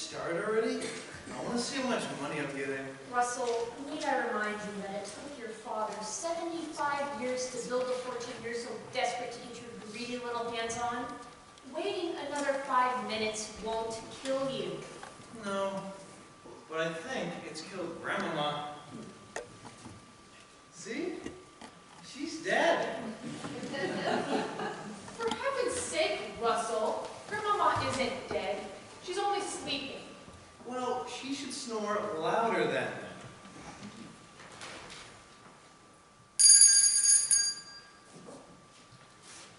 start already? I want to see how much money I'm getting. Russell, need I remind you that it took your father 75 years to build a fortune you're so desperate to get your greedy little hands on? Waiting another 5 minutes won't kill you. No, but I think it's killed Grandmama. See? She's dead. For heaven's sake, Russell, Grandmama isn't dead. She's only sleeping. Well, she should snore louder then.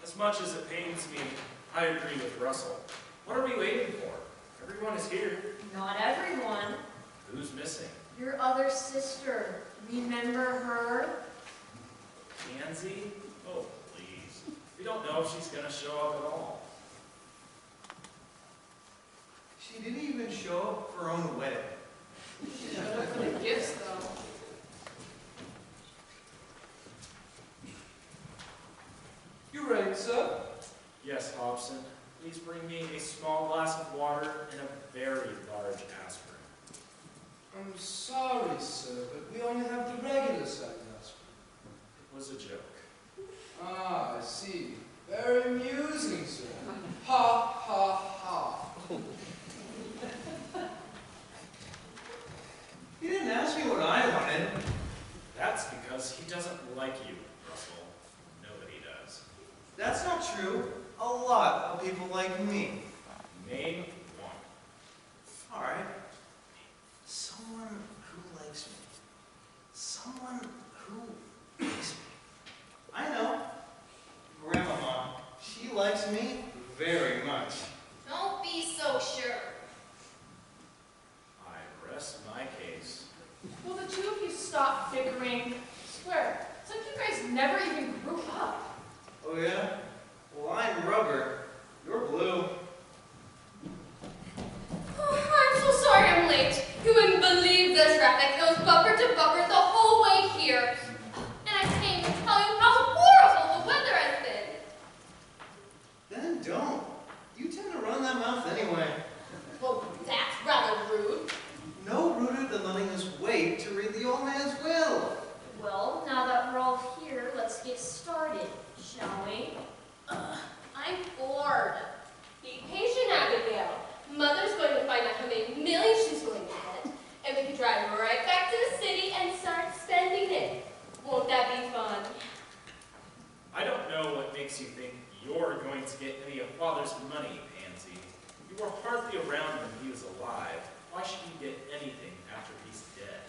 As much as it pains me, I agree with Russell. What are we waiting for? Everyone is here. Not everyone. Who's missing? Your other sister. Remember her? Pansy? Oh, please. We don't know if she's going to show up at all. She didn't even show up for her own wedding. She showed up for the gifts, though. You ready, sir? Yes, Hobson. Please bring me a small glass of water and a very large aspirin. I'm sorry, sir, but we only have the regular size aspirin. It was a joke. Ah, I see. Very amusing, sir. Ha, ha, ha. He didn't ask me what I wanted. That's because he doesn't like you, Russell. Nobody does. That's not true. A lot of people like me. Name one. All right. Someone who likes me. Someone who likes me. I know. Grandmama. She likes me very much. Don't be so sure. I rest my case. Will the two of you stop bickering? Swear, it's like you guys never even grew up. Oh yeah? Well, I'm rubber. You're blue. Oh, I'm so sorry I'm late. You wouldn't believe the traffic. It was bumper to bumper the whole way here. And I came to tell you how horrible the weather has been. Then don't. You tend to run that mouth anyway. Well, that's rather rude. No ruder than letting us wait to read the old man's will. Well, now that we're all here, let's get started, shall we? I'm bored. Be patient, Abigail. Mother's going to find out how many millions she's going to get, and we can drive right back to the city and start spending it. Won't that be fun? I don't know what makes you think you're going to get any of Father's money, Pansy. You were hardly around when he was alive. Why should you get anything after he's dead?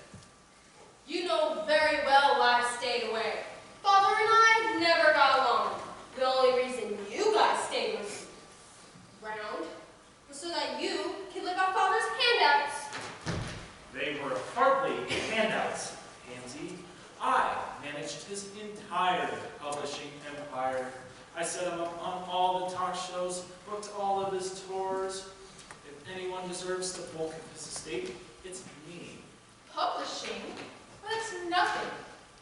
You know very well why I stayed away. Father and I never got along. The only reason you guys stayed around was so that you can live off Father's handouts. They were hardly handouts, Pansy. I managed his entire publishing empire. I set him up on all the talk shows, booked all of his tours. If anyone deserves the bulk of his estate, it's me. Publishing? Well, that's nothing.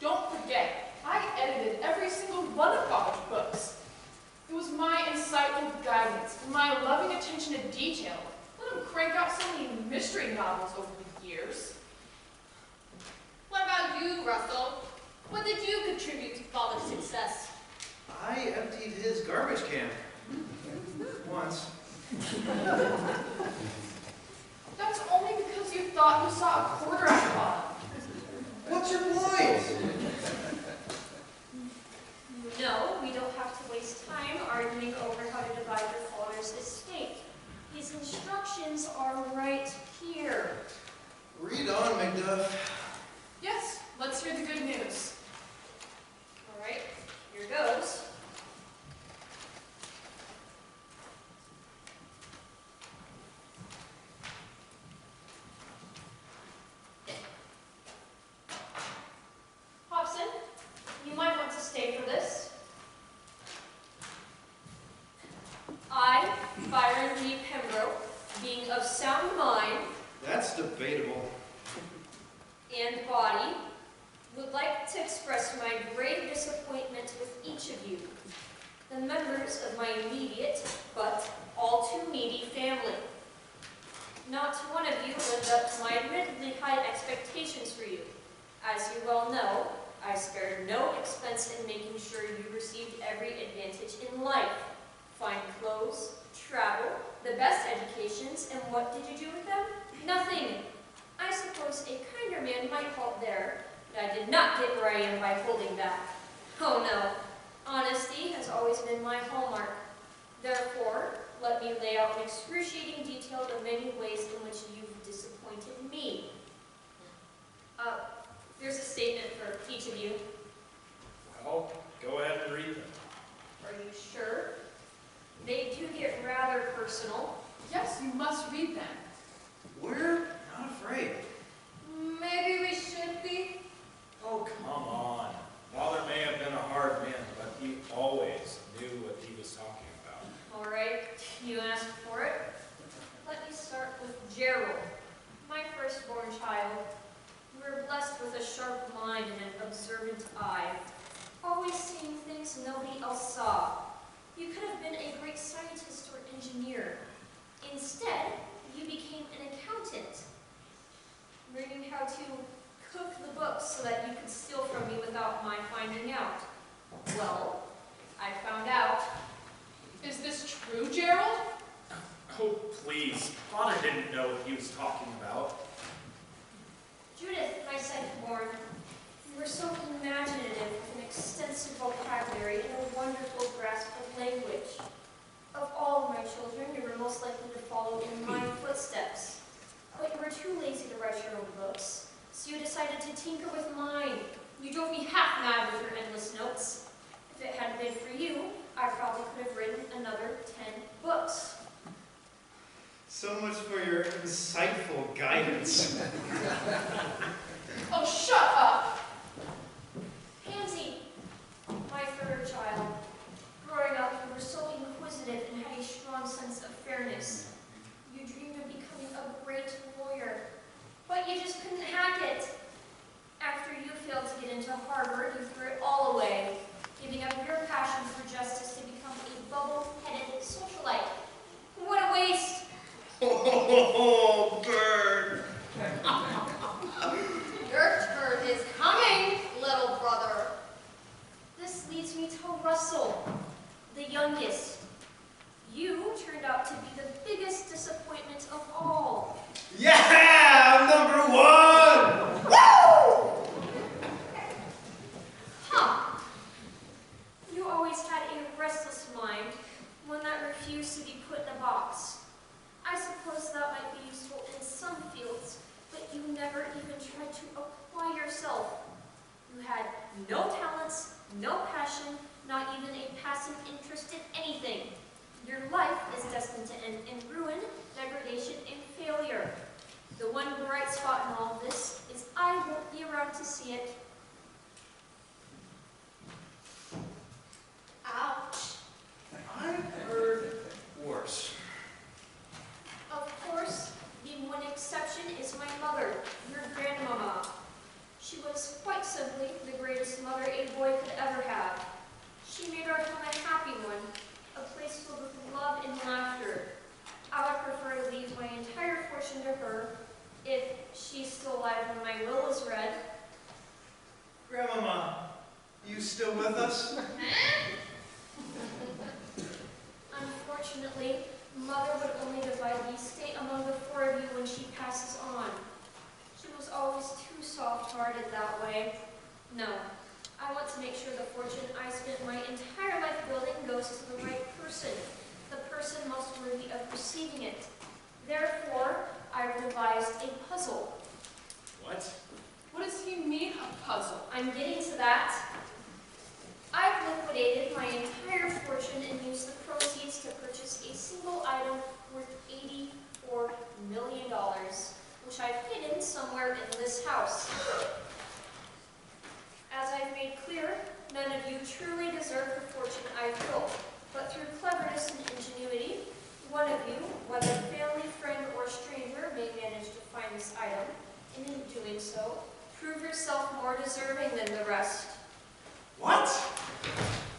Don't forget, I edited every single one of Father's books. It was my insightful guidance and my loving attention to detail. Let him crank out so many mystery novels over the years. What about you, Russell? What did you contribute to Father's success? I emptied his garbage can. Once. That's only because you thought you saw a quarter at the bottom. What's your point? No, we don't have to waste time arguing over how to divide your father's estate. His instructions are right here. Read on, McDuff. Yes, let's hear the good news. All right, here goes. Hobson, you might want to stay for this. I, Byron G. Pembroke, being of sound mind That's debatable. and body, would like to express my grave disappointment with each of you, the members of my immediate, but all too needy family. Not one of you lived up to my admittedly high expectations for you. As you well know, I spared no expense in making sure you received every advantage in life. Fine clothes, travel, the best educations, and what did you do with them? Nothing. I suppose a kinder man might halt there, but I did not get where I am by holding back. Oh no, honesty has always been my hallmark. Therefore, let me lay out in excruciating detail the many ways in which you've disappointed me. There's a statement for each of you. Well, go ahead and read them. Are you sure? They do get rather personal. Yes, you must read them. We're not afraid. Maybe we should be. Oh, come on. Father may have been a hard man, but he always knew what he was talking about. All right, you asked for it. Let me start with Gerald, my firstborn child. You were blessed with a sharp mind and an observant eye, always seeing things nobody else saw. You could have been a great scientist or engineer. Instead, you became an accountant, learning how to cook the books so that you could steal from me without my finding out. Well, I found out. Is this true, Gerald? Oh, please. Father didn't know what he was talking about. Judith, my second-born, you were so imaginative with an extensive vocabulary and a wonderful grasp of language. Of all of my children, you were most likely to follow in my footsteps. But you were too lazy to write your own books, so you decided to tinker with mine. You drove me half mad with your endless notes. If it hadn't been for you, I probably could have written another 10 books. So much for your insightful guidance. Oh, shut up! Pansy, my third child. Growing up, you were so inquisitive and had a strong sense of fairness. You dreamed of becoming a great lawyer, but you just couldn't hack it. After you failed to get into Harvard, you threw it all away, giving up your passion for justice to become a bubble-headed socialite. What a waste! Oh, bird. Your turn is coming, little brother. This leads me to Russell, the youngest. You turned out to be the biggest disappointment of all. Yeah, I'm number one. Woo! Huh. You always had a restless mind, one that refused to be put in a box. I suppose that might be useful in some fields, but you never even tried to apply yourself. You had no talents, no passion, not even a passing interest in anything. Your life is destined to end in ruin, degradation, and failure. The one bright spot in all this is I won't be around to see it. Ouch. I've heard worse. Of course, the one exception is my mother, your grandmama. She was quite simply the greatest mother a boy could ever have. She made our home a happy one, a place filled with love and laughter. I would prefer to leave my entire fortune to her, if she's still alive when my will is read. Grandmama, you still with us? Unfortunately, Mother would only divide the estate among the four of you when she passes on. She was always too soft-hearted that way. No, I want to make sure the fortune I spent my entire life building goes to the right person, the person most worthy of receiving it. Therefore, I devised a puzzle. What? What does he mean, a puzzle? I'm getting to that. I've liquidated my entire fortune and used the proceeds to purchase a single item worth $84 million, which I've hidden somewhere in this house. As I've made clear, none of you truly deserve the fortune I've built, but through cleverness and ingenuity, one of you, whether family, friend, or stranger, may manage to find this item, and in doing so, prove yourself more deserving than the rest. What?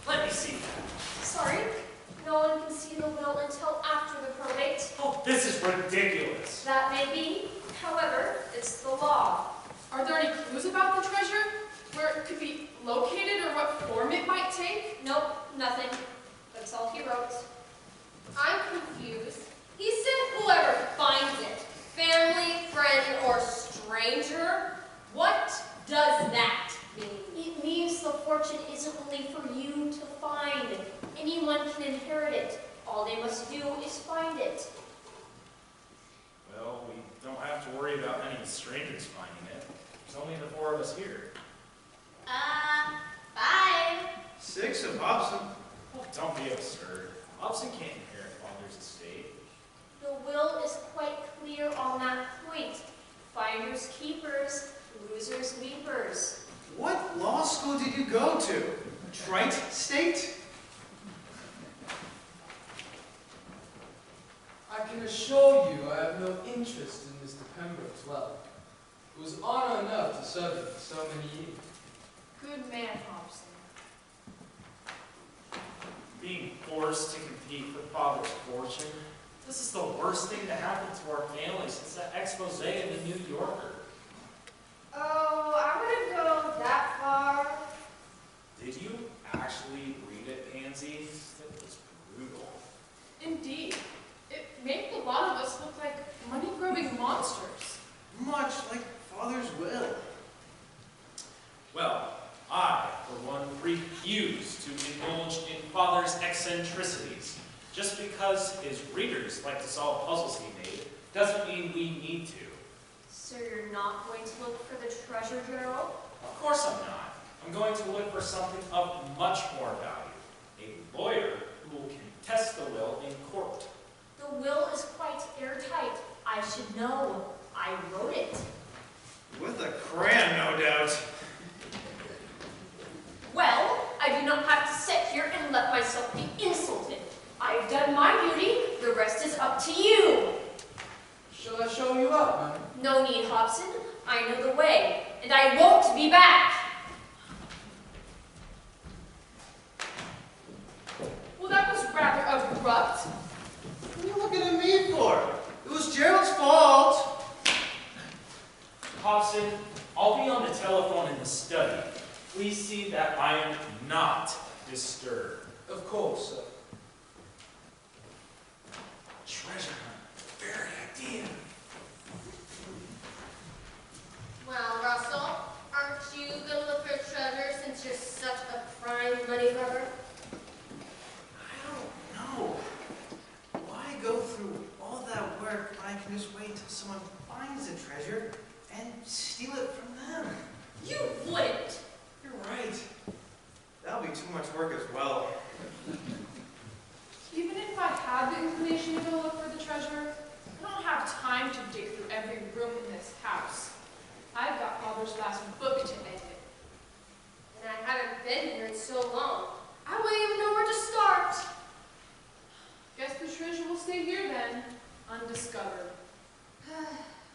Let me see that. Sorry? No one can see the will until after the probate. Oh, this is ridiculous. That may be. However, it's the law. Are there any clues about the treasure? Where it could be located or what form it might take? Nope, nothing. That's all he wrote. I'm confused. He said whoever finds it, family, friend, or stranger. What does that mean? It means the fortune isn't only for you to find. Anyone can inherit it. All they must do is find it. Well, we don't have to worry about any strangers finding it. There's only the four of us here. 5. 6 of Hobson. Oh, don't be absurd. Hobson can't inherit father's estate. The will is quite clear on that point. Finders keepers, losers weepers. What law school did you go to? Trite State? I can assure you I have no interest in Mr. Pembroke's wealth. It was honor enough to serve him for so many years. Good man, Hobson. Being forced to compete for father's fortune, this is the worst thing to happen to our family since that expose in the New Yorker. Oh, I wouldn't go that far. Did you actually read it, Pansy? It was brutal. Indeed. It made a lot of us look like money-grubbing monsters. Much like father's will. Well, I, for one, refuse to indulge in father's eccentricities. Just because his readers like to solve puzzles he made doesn't mean we need to. So you're not going to look for the treasure, Gerald? Of course I'm not. I'm going to look for something of much more value. A lawyer who will contest the will in court. The will is quite airtight. I should know. I wrote it. With a crayon, no doubt. Well, I do not have to sit here and let myself be insulted. I've done my duty. The rest is up to you. Shall I show you up, ma'am? No need, Hobson. I know the way, and I won't be back. Well, that was rather abrupt. What are you looking at me for? It was Gerald's fault. Hobson, I'll be on the telephone in the study. Please see that I am not disturbed. Of course, sir. Treasure hunt. Very idea. Well, Russell, aren't you gonna look for treasure since you're such a prime money grubber? I don't know. Why go through all that work when I can just wait until someone finds the treasure and steal it from them? You wouldn't. You're right. That'll be too much work as well. Even if I had the inclination to go look for the treasure, I don't have time to dig through every room in this house. I've got Father's last book to edit. And I haven't been here in so long. I wouldn't even know where to start. Guess the treasure will stay here then, undiscovered.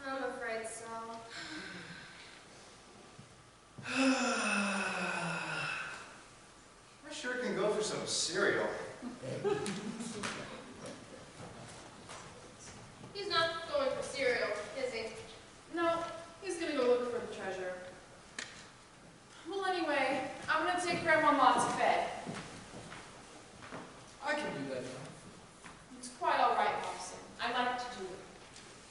I'm afraid so. I sure can go for some cereal. He's not going for cereal, is he? No, he's gonna go look for the treasure. Well, anyway, I'm gonna take Grandma Ma to bed. I can do that now. It's quite all right, Hobson. I like to do it.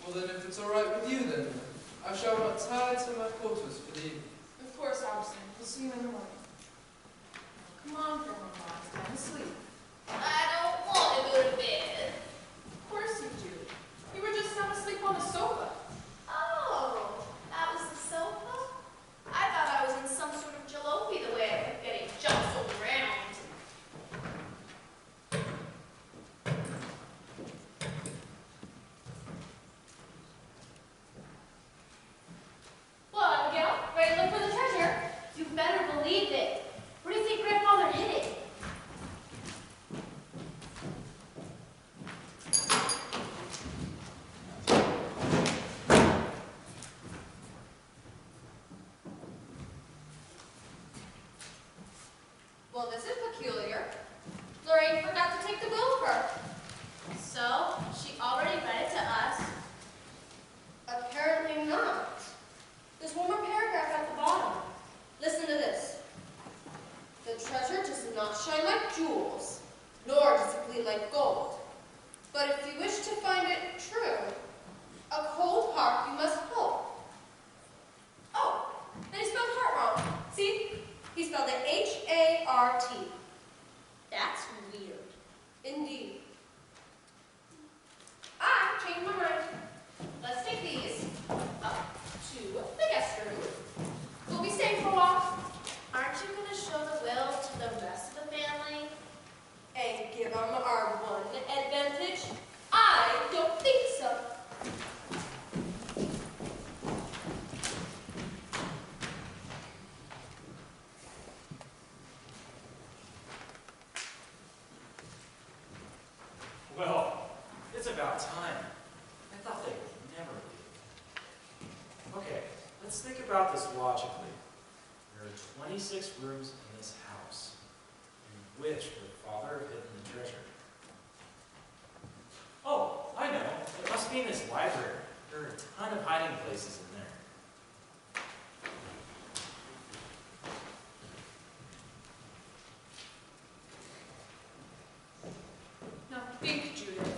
Well then, if it's all right with you then, I shall retire to my quarters for the evening. Of course, Hobson. We'll see you in the morning. Come on, Grandma Ma. It's time to sleep. I don't want to go to bed. Of course you do. You were just sound asleep on the sofa. Oh, that was the sofa? I thought I was in some sort of jalopy the way I kept getting jostled around. Well, Abigail, ready to look for the treasure? You better believe it. Where do you think Grandfather hid it? like jewels, nor does it gleam like gold. But if you wish to find it true, a cold heart you must hold. Oh, and he spelled heart wrong. See? He spelled it H-A-R-T. That's weird. Indeed. I changed my mind. Let's take these up to the guest room. We'll be staying for a while. Aren't you going to show the will to the rest of the family? And give them our one advantage? I don't think so. Well, it's about time. I thought they would never leave. Okay, let's think about this logically. There are 26 rooms in this house. In which would Father have hidden the treasure? Oh, I know. It must be in his library. There are a ton of hiding places in there. Now think, Judith.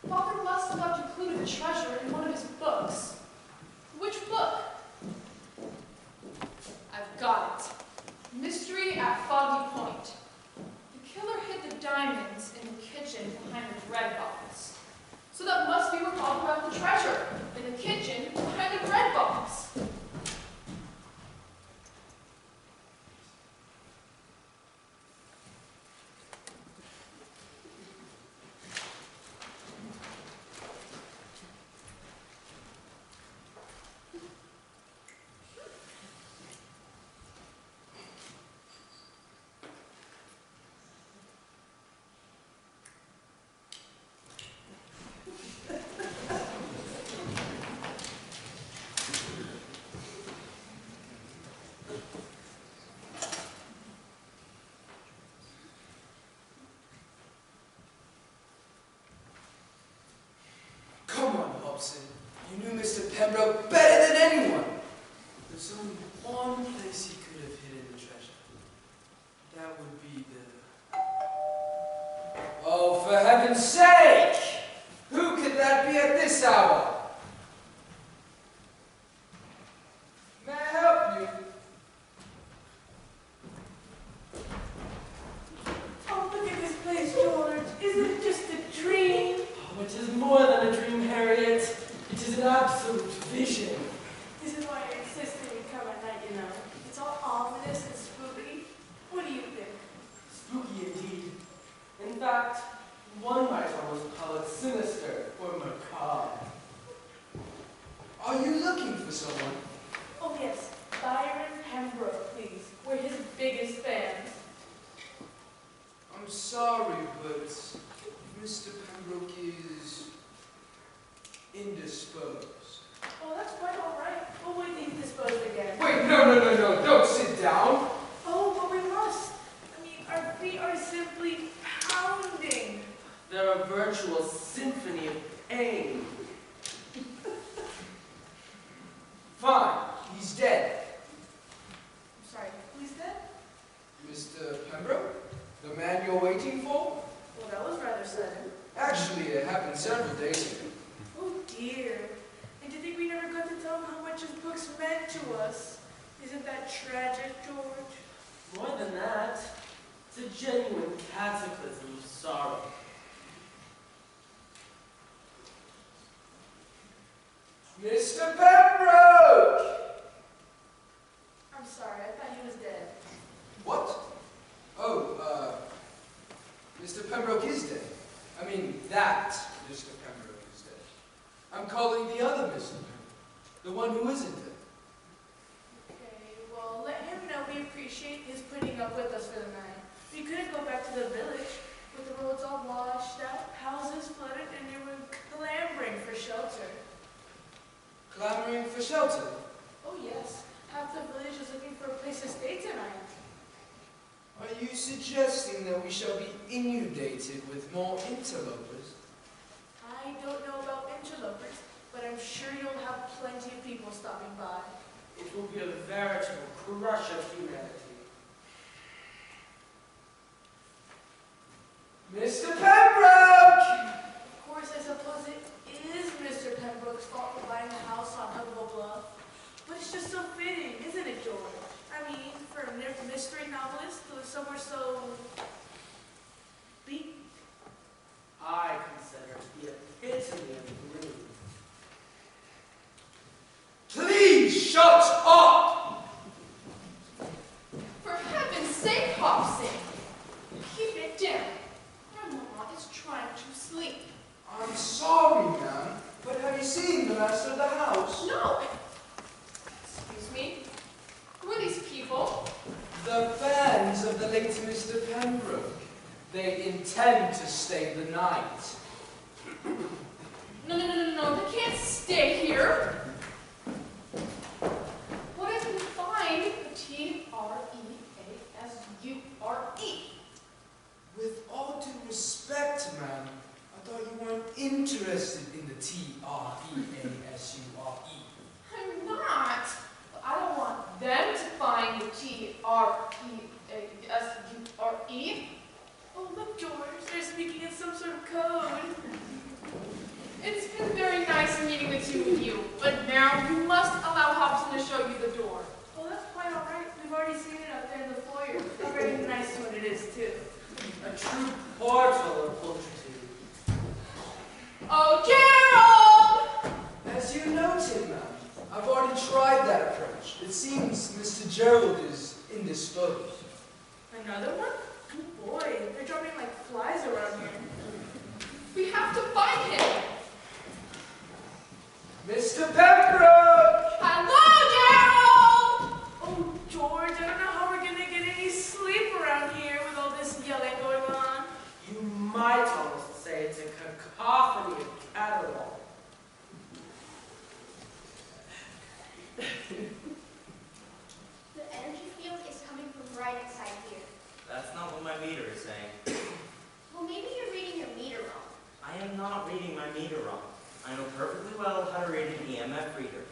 Father must have left a clue to the treasure in one of his books. Which book? I've got it. Mystery at Foggy Point. The killer hid the diamonds in the kitchen behind the bread box. So that must be where Father left the treasure, in the kitchen behind the bread box. Come on, Hobson. You knew Mr. Pembroke better than anyone. There's only one place he could have hidden the treasure. That would be the... Oh, for heaven's sake! Who could that be at this hour? May I help you? Oh, look at this place, George. Isn't it just a dream? Oh, it is more than a dream, Harriet. It is an absolute vision. This is why I insist that we come at night, you know. It's all ominous and spooky. What do you think? Spooky indeed. In fact, one might almost call it sinister or macabre. Are you looking for someone? Oh, yes. Byron Pembroke, please. We're his biggest fans. I'm sorry, but Mr. Pembroke is indisposed. Oh, that's quite all right. We'll wait till he's disposed again. Wait, no, don't sit down. Oh, but we must. I mean, our feet are simply pounding. They're a virtual symphony of pain. Fine, he's dead. I'm sorry, who's dead? Mr. Pembroke? The man you're waiting for? Well, that was rather sudden. Actually, it happened several days ago. Oh, dear. And to think we never got to tell him how much his books meant to us. Isn't that tragic, George? More than that, it's a genuine cataclysm of sorrow. Mr. Pembroke! I'm sorry, I thought he was dead. What? Oh, Mr. Pembroke is dead. I mean, that Mr. Pembroke is dead. I'm calling the other Mr. Pembroke, the one who isn't dead. Okay, well, let him know we appreciate his putting up with us for the night. We couldn't go back to the village with the roads all washed out, houses flooded, and they were clamoring for shelter. Clamoring for shelter? Oh, yes. Half the village is looking for a place to stay tonight. Are you suggesting that we shall be inundated with more interlopers? I don't know about interlopers, but I'm sure you'll have plenty of people stopping by. It will be a veritable crush of humanity. Mr. Pembroke! Of course, I suppose it is Mr. Pembroke's fault for buying a house on Huggable Bluff. But it's just so fitting, isn't it, George? I mean, for a mystery novelist to live somewhere so beaten. I consider it the epitome of gloom. Please shut up! For heaven's sake, Hobson, keep it down. Grandmama is trying to sleep. I'm sorry, ma'am, but have you seen the master of the house? No. Excuse me. Who are these people? The fans of the late Mr. Pembroke. They intend to stay the night. No, they can't stay here. What if we find the T-R-E-A-S-U-R-E? With all due respect, ma'am, I thought you weren't interested in the T-R-E-A-S-U-R-E. I'm not. But I don't want them to find the T-R-E-A-S-U-R-E. Oh, look, George, they're speaking in some sort of code. It's been very nice meeting the two of you, but now you must allow Hobson to show you the door. Well, that's quite all right. We've already seen it out there in the foyer. A very nice one it is, too. A true portal of pulchritude. Oh, Gerald! As you noted, ma'am, I've already tried that approach. It seems Mr. Gerald is indisposed. Another one? Oh boy, they're dropping like flies around here. We have to find him. Mr. Pembroke! Hello, Gerald! Oh, George, I don't know how we're gonna get any sleep around here with all this yelling going on. You might almost say it's a cacophony of caterwaul. The energy field is coming from right inside here. That's not what my meter is saying. Well, maybe you're reading your meter wrong. I am not reading my meter wrong. I know perfectly well how to read an EMF reader.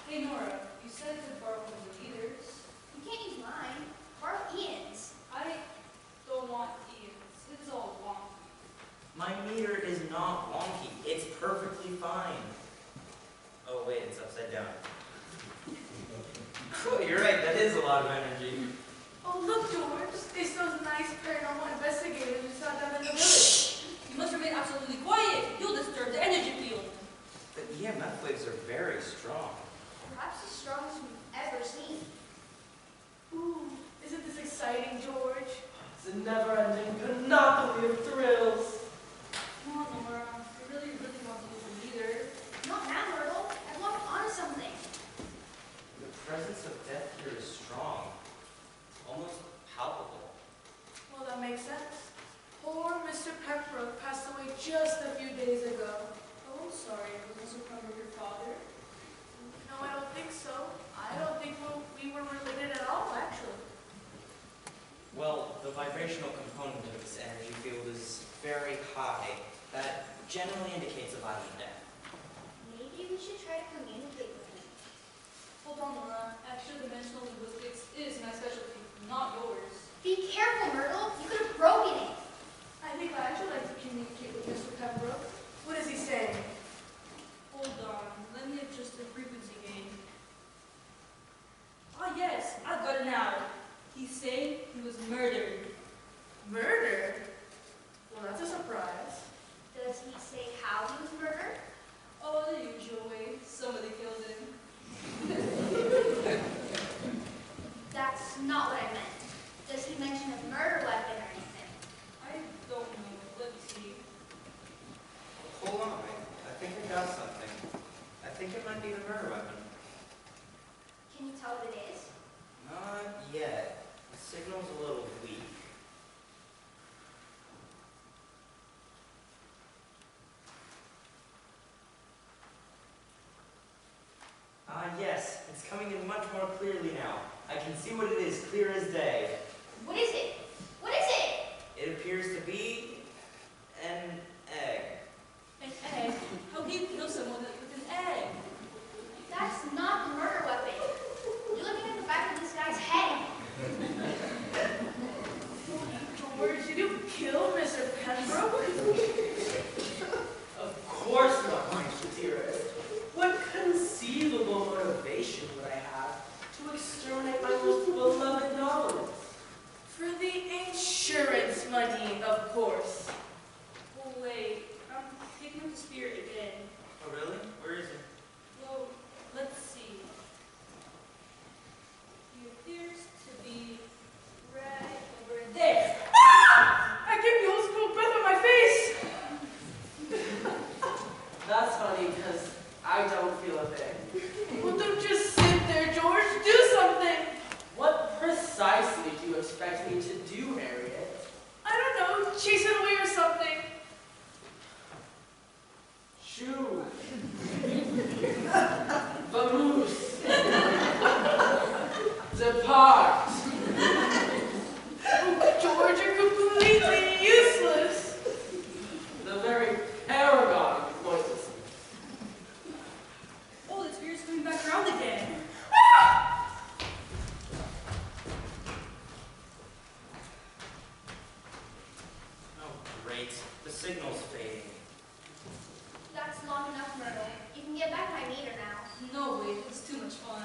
Hey Nora, you said to borrow one of the meters. You can't use mine. Borrow Ian's. I don't want Ian's. It is all wonky. My meter is not wonky. It's perfectly fine. Oh wait, it's upside down. Oh, you're right, that is a lot of energy. Oh, look, George. It's those nice paranormal investigators we saw down in the village. You must remain absolutely quiet. You'll disturb the energy field. The EMF waves are very strong. Perhaps the strongest we've ever seen. Ooh, isn't this exciting, George? It's a never-ending panoply of thrills. Come on, Nora. You really want to use the meter. Not now, Myrtle. I've locked onto something. The presence of death here is strong. Almost palpable. Well, that makes sense. Poor Mr. Pembroke passed away just a few days ago. Oh, I'm sorry. Was Mr. Pembroke your father? No, I don't think so. I don't think we were related at all, actually. Well, the vibrational component of this energy field is very high. That generally indicates a violent death. Maybe we should try to communicate with him. Hold on, Nora. Extra-dimensional linguistics is my specialty, not yours. Be careful, Myrtle. You could have broken it. I think I'd actually like to communicate with Mr. Pembroke. What is he saying? Hold on. Let me adjust the frequency gain. Ah, yes. I've got it now. He's saying he was murdered. Murder? Well, that's a surprise. Does he say how he was murdered? Oh, the usual way. Somebody killed him. That's not what I meant. Does he mention a murder weapon or anything? I don't know. Let's see. Hold on, I think I got something. I think it might be the murder weapon. Can you tell what it is? Not yet. The signal's a little weak. Yes, it's coming in much more clearly now. I can see what it is, clear as day. What is it? What is it? It appears to be an egg. An egg? How can you kill someone with an egg? That's not the murder weapon. You're looking at the back of this guy's head. George, did you kill Mr. Pembroke? precisely do you expect me to do, Harriet? I don't know, chase it away or something. Shoo! Vamoose! Depart! Oh, George, you're completely useless. The very paragon of pointlessness. Oh, the spirit's coming back around again. Oh, great. The signal's fading. That's long enough, Myrtle. You can get back my meter now. No, wait, it's too much fun.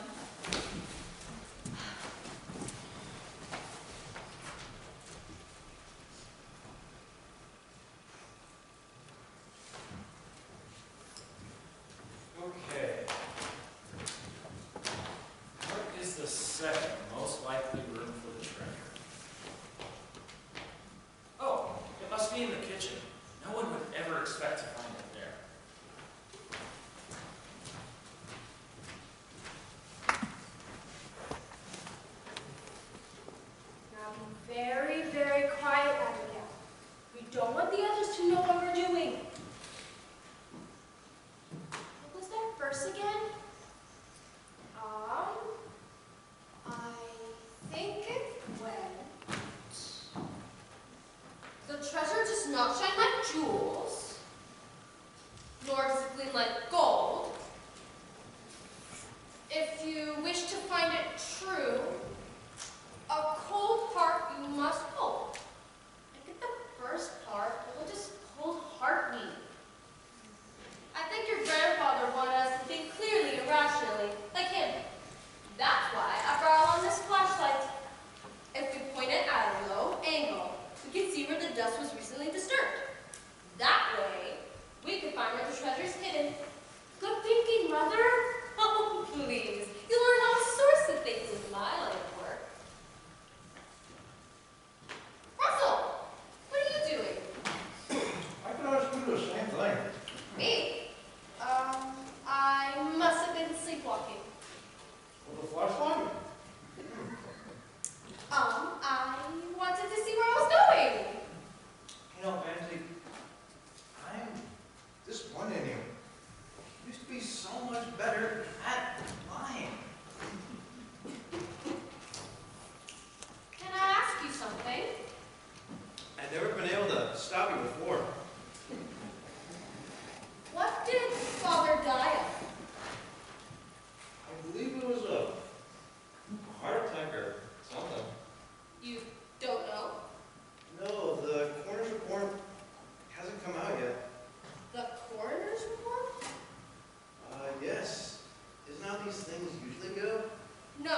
Okay. What is the second most likely room for the treasure? Oh, it must be in the kitchen. No one would ever expect to find it there. Now be very, very quiet, Abigail. We don't want the others to know what we're doing. What was that verse again? I think it went. The treasure does not shine like jewels, nor does it gleam like gold. If you wish to find it true, a cold heart you must hold. I get the first part, but what does cold heart mean? I think your grandfather wanted us to think clearly and rationally, like him. That's why I brought along this flashlight. If we point it at a low angle, we can see where the dust was recently disturbed. That way, we could find where the treasure is hidden. Good thinking, Mother. Oh, please. You learn all sorts of things with my line of work. Russell, what are you doing? I can always do the same thing. Me? I must have been sleepwalking. With a flashlight? I wanted to see where I was going. You know, Pansy, I'm disappointed in you. You used to be so much better at lying. Can I ask you something? I've never been able to stop you before. What did Father die of? I believe it was a heart attack or something. You don't know? No, the coroner's report hasn't come out yet. The coroner's report? Yes. Isn't how these things usually go? No.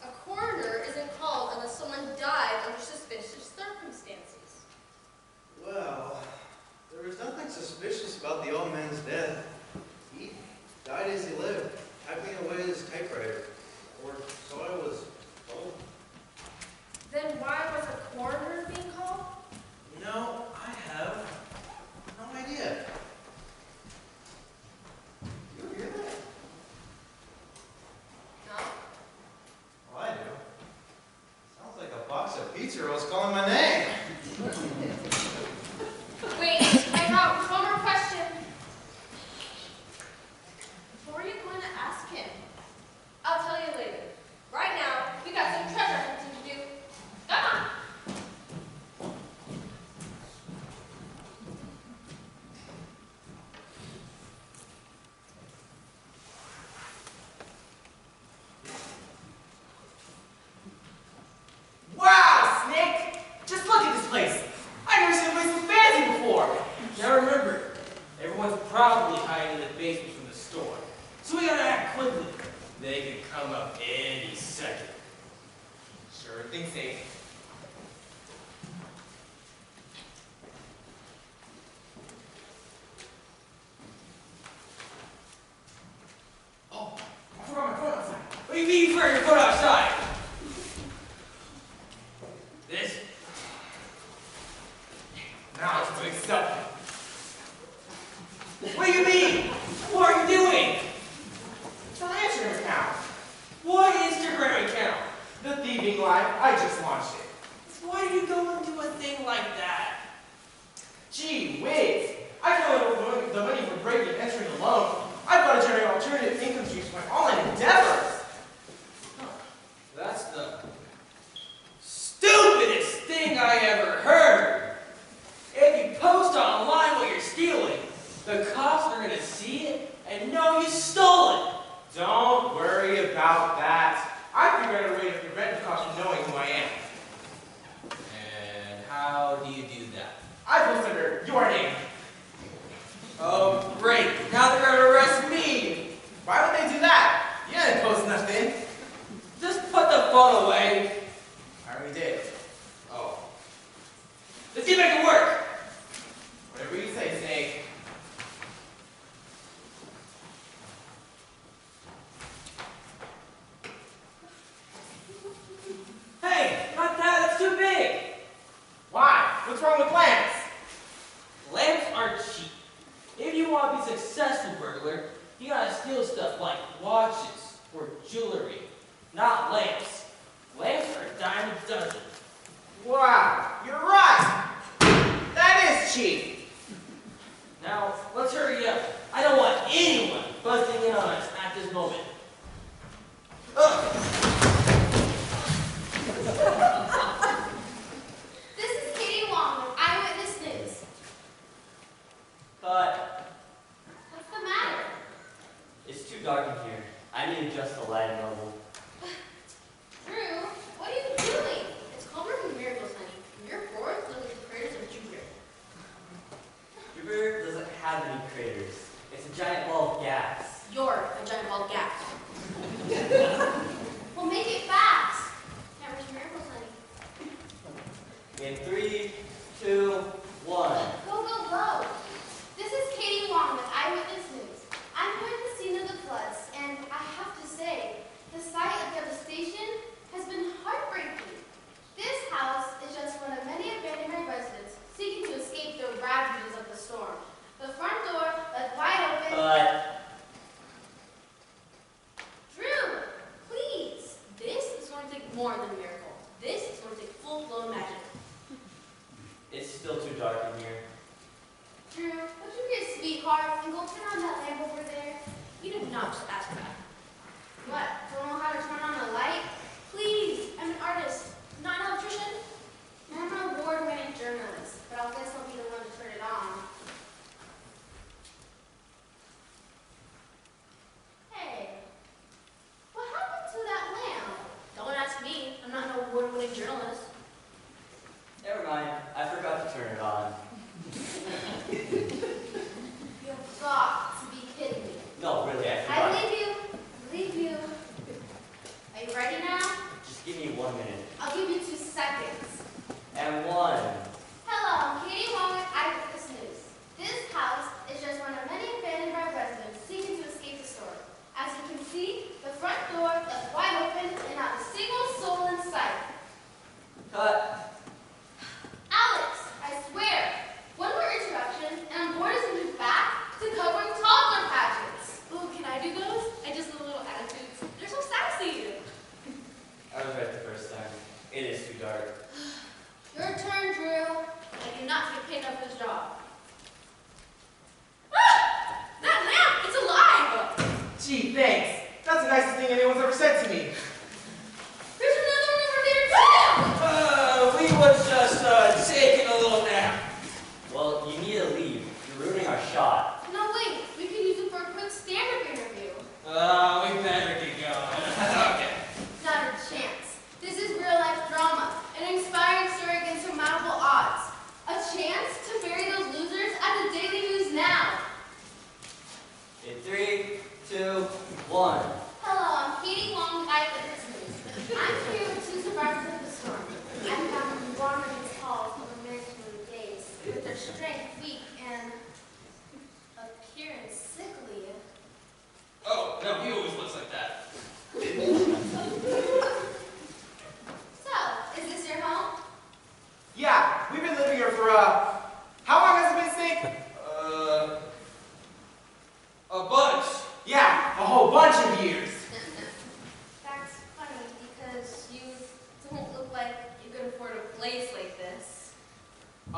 A coroner isn't called unless someone died under suspicious circumstances. Well, there was nothing suspicious about the old man's death. He died as he lived, typing away his typewriter. Or so I was told. Then why was a coroner being called? No, I have no idea. You hear that? No? Well, I do. Sounds like a box of pizza rolls calling my name. Wait, I got one more question. What were you going to ask him? I'll tell you later. Right now, we got some treasure hunting to do. Come on. Wow, Snake! Just look at this place! I've never seen a place so fancy before! Now remember, everyone's probably hiding in the basement from the store. So we gotta act quickly. They could come up any second. Sure, think safe. Oh, I forgot my phone outside. What do you mean you forgot your phone outside? This? Now it's doing something. What do you mean? What are you doing? It's an Instagram account. What Instagram account? The thieving liar. live. I just launched it. Why do you go into a thing like that? Gee whiz! I can only work the money for breaking and entering alone. I've got to generate alternative income streams for my online endeavors. That's the stupidest thing I ever heard. If you post online what you're stealing, the cops are going to see it and know you stole it. Don't worry about that. I figured out a way to prevent the cops from knowing who I am. And how do you do that? I post under your name. Oh, great. Now they're going to arrest me. Why would they do that? You didn't post nothing. Just put the phone away. I already did. Oh. Let's see if I can work. Whatever you say, Snake. Hey, not that. That's too big. Why? What's wrong with lamps? Lamps are cheap. If you want to be a successful burglar, you gotta steal stuff like watches or jewelry, not lamps. Lamps are a dime a dozen. Wow, you're right. That is cheap. Now, let's hurry up. I don't want anyone busting in on us at this moment. This is Katie Wong with Eyewitness News. But What's the matter? it's too dark in here. I need to adjust the lighting level. Drew, what are you doing? It's colder than miracles, honey. Your boards look like the craters of Jupiter. Jupiter doesn't have any craters. It's a giant ball of gas. You're a giant ball of gas. Well, make it fast. Can't reach miracles, honey. In 3, 2, 1. Go, go, go. This is Katie Wong with Eyewitness News. I'm here at the scene of the floods, and I have to say, the sight of devastation has been heartbreaking. This house is just one of many abandoned residents seeking to escape the ravages of the storm. The front door left wide open. Drew, please. This is going to take more than a miracle. This is going to take full-blown magic. It's still too dark in here. Drew, would you be a sweetheart and go turn on that lamp over there? You did not just ask that. What? Don't know how to turn on a light? Please, I'm an artist, not an electrician. I'm an award-winning journalist, but I'll guess I'll be the one to turn it on. Hey, what happened to that lamp? Don't ask me. I'm not an award-winning journalist. Never mind. I forgot to turn it on. You've got to be kidding me. No, really, I I forgot. believe you. Believe you. Are you ready now? Just give me 1 minute. I'll give you 2 seconds. And 1. Hello, I'm Katie Wong with Eyewitness News. This house is just one of many abandoned by residents seeking to escape the storm. As you can see, the front door left wide open and not a single soul in sight. Cut. Alex, I swear, one more introduction and I'm bored to send you back to covering toddler pageants. Ooh, can I do those? I just love little attitudes. They're so sassy. I was right the first time. It is too dark. Your turn, Drew. I do not get paid enough for this job. Ah! That lamp, it's alive! Gee, thanks. That's the nicest thing anyone's ever said to me. There's another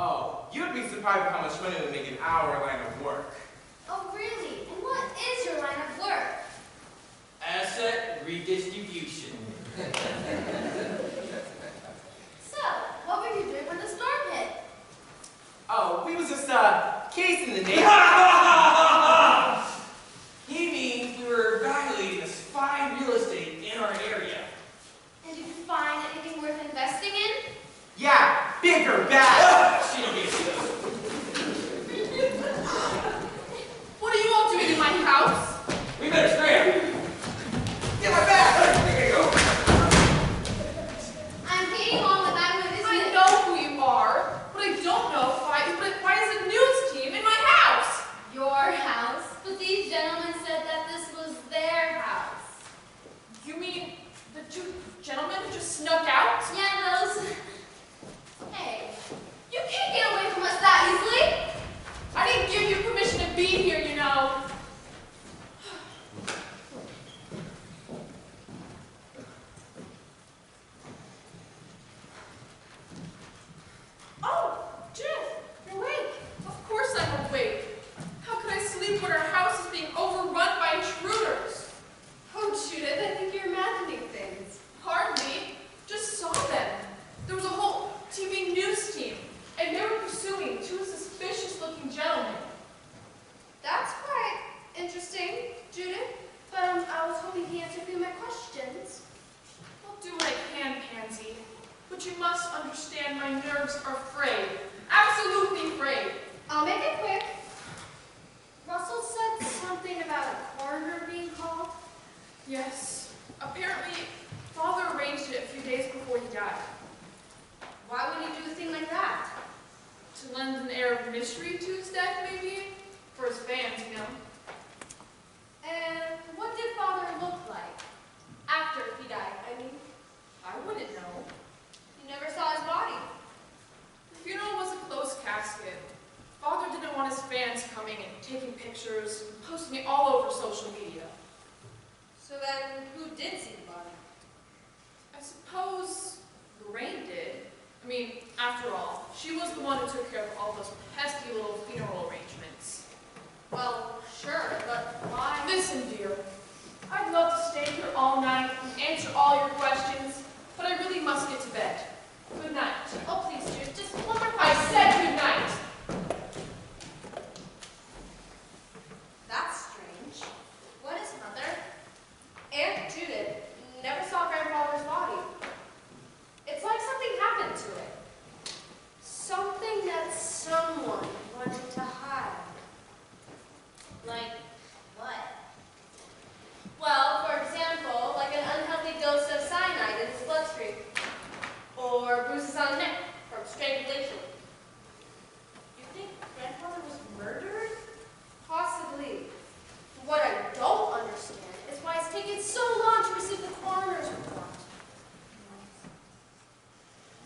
Oh, you'd be surprised how much money we make in our line of work. Oh, really? And what is your line of work? Asset redistribution. So, what were you doing when the storm hit? Oh, we was just, casing the neighborhood. He means we were evaluating this fine real estate in our area. And did you find anything worth investing in? Yeah, bigger, bad. She don't get you. What are you all doing in my house? We better scram. Get my bag. There you go. I'm Katie Long with Madhouse. I know who you are, but I don't know why is a news team in my house? Your house? But these gentlemen said that this was their house. You mean the two gentlemen who just snuck out? Yeah, those... Hey, you can't get away from us that easily. I didn't give you permission to be here, you know. Oh, Jeff, you're awake. Of course I'm awake. How could I sleep when our house is being overrun by intruders? Oh, Judith, I think you're imagining things. Hardly. Just saw them. There was a whole TV news team, and they were pursuing two suspicious-looking gentlemen. That's quite interesting, Judith. But I was hoping he answered a few of my questions. I'll do what I can, Pansy. But you must understand my nerves are frayed. Absolutely frayed. I'll make it quick. Russell said something about a coroner being called. Yes. Apparently, Father arranged it a few days before he died. Why would he do a thing like that? To lend an air of mystery to his death, maybe? For his fans, you know. And what did Father look like? After he died, I mean. I wouldn't know. You never saw his body. The funeral was a closed casket. Father didn't want his fans coming and taking pictures and posting it all over social media. So then, who did see the body? I suppose Lorraine did. I mean, after all, she was the one who took care of all those pesky little funeral arrangements. Well, sure, but why? Listen, dear. I'd love to stay here all night and answer all your questions, but I really must get to bed. Good night. Oh, please, Judith, just one more I question. said good night. That's strange. What is Mother? Aunt Judith never saw Grandfather's body. It's like something happened to it. Something that someone wanted to hide. Like, what? Well, for example, like an unhealthy dose of cyanide in his bloodstream. Or bruises on the neck from strangulation. You think Grandfather was murdered? Possibly. What I don't understand is why it's taken so long to receive the coroner's report.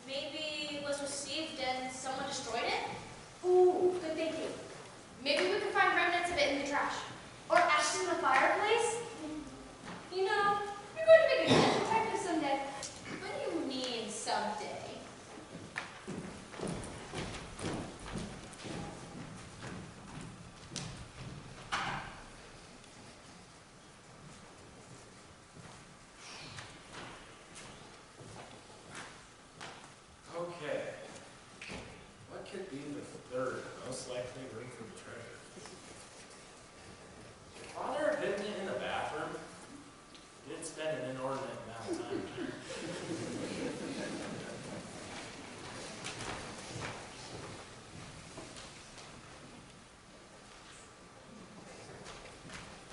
Maybe it was received and someone destroyed it? Ooh, good thinking. Maybe we can find remnants of it in the trash. Or ashes in the fireplace? You know, you're going to make a good detective someday. What do you mean, someday? Okay. What could be the third most likely room for the treasure? Father had hidden it in the bathroom. Did spend an inordinate amount of time there.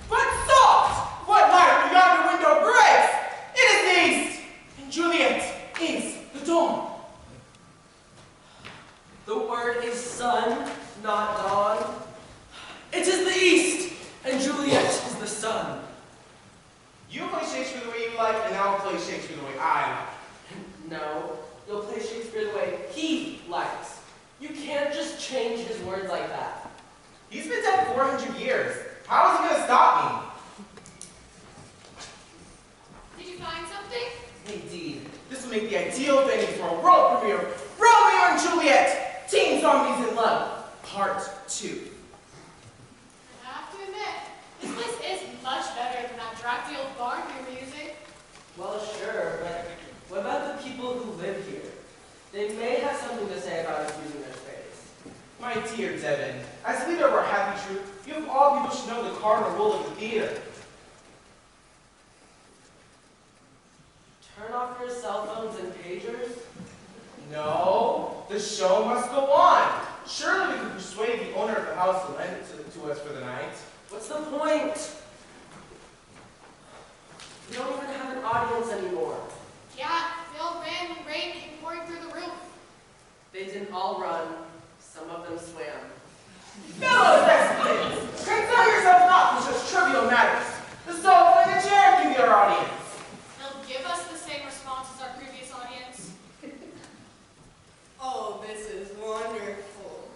But salt! What light beyond the window breaks? It is the east, and Juliet is the dawn. The word is sun, not dawn. It is the east, and Juliet is the sun. You play Shakespeare the way you like, and I'll play Shakespeare the way I like. No, you'll play Shakespeare the way he likes. You can't just change his words like that. He's been dead 400 years. How is he going to stop me? Did you find something? Indeed, this will make the ideal venue for a world premiere. Romeo and Juliet, teen Main Zombies in Love, Part 2. I have to admit, this place is much better than that drafty old barn we were using. Well, sure, but what about the people who live here? They may have something to say about us using their space. My dear Devin, as leader of our happy troop, you of all people should know the cardinal rule of the theater. Turn off your cell phones and pagers? No, the show must go on. Surely we could persuade the owner of the house to lend it to us for the night. What's the point? We don't even have an audience anymore. Yeah, they all ran when rain came pouring through the roof. They didn't all run. Some of them swam. Fellow thespians, consider yourselves not for such trivial matters. The sofa and the chair can be our audience. They'll give us the same response as our previous audience. Oh, this is wonderful.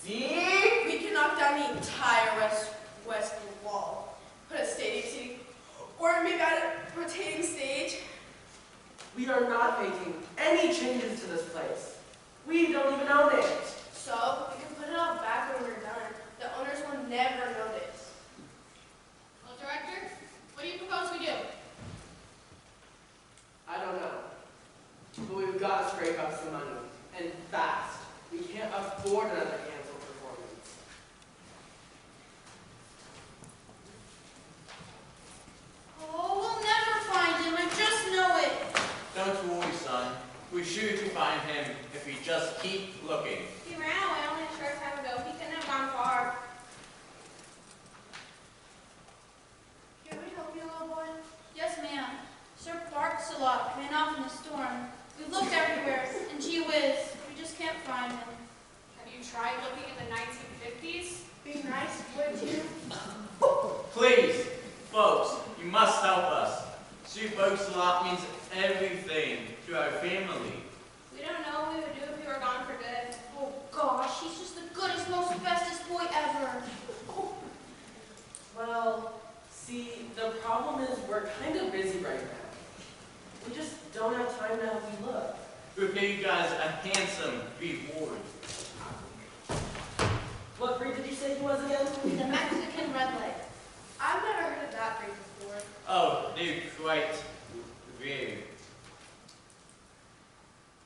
See? We can knock down the entire west wall, put a stadium seating, or maybe add a rotating stage. We are not making any changes to this place. We don't even own it. So we can put it all back when we're done. The owners will never notice. Well, Director, what do you propose we do? I don't know. But we've got to scrape up some money. And fast. We can't afford another canceled performance. Oh, we'll never find him. I just know it. Don't worry, son. We're sure to find him if we just keep looking. He ran away only a short time ago. He couldn't have gone far. Can we help you, little boy? Yes, ma'am. Sir barks a lot, ran off in a storm. We've looked everywhere, and gee whiz, we just can't find him. Have you tried looking in the 1950s? Be nice, would you? Please, folks, you must help us. Sir Folks a lot means everything to our family. We don't know what we would do if he were gone for good. Oh gosh, he's just the goodest, most bestest boy ever. Well, see, the problem is we're kind of busy right now. We just don't have time to help you look. We'll pay you guys a handsome reward. What breed did you say he was again? He's a Mexican redleg. I've never heard of that breed before. Oh, they're quite rare.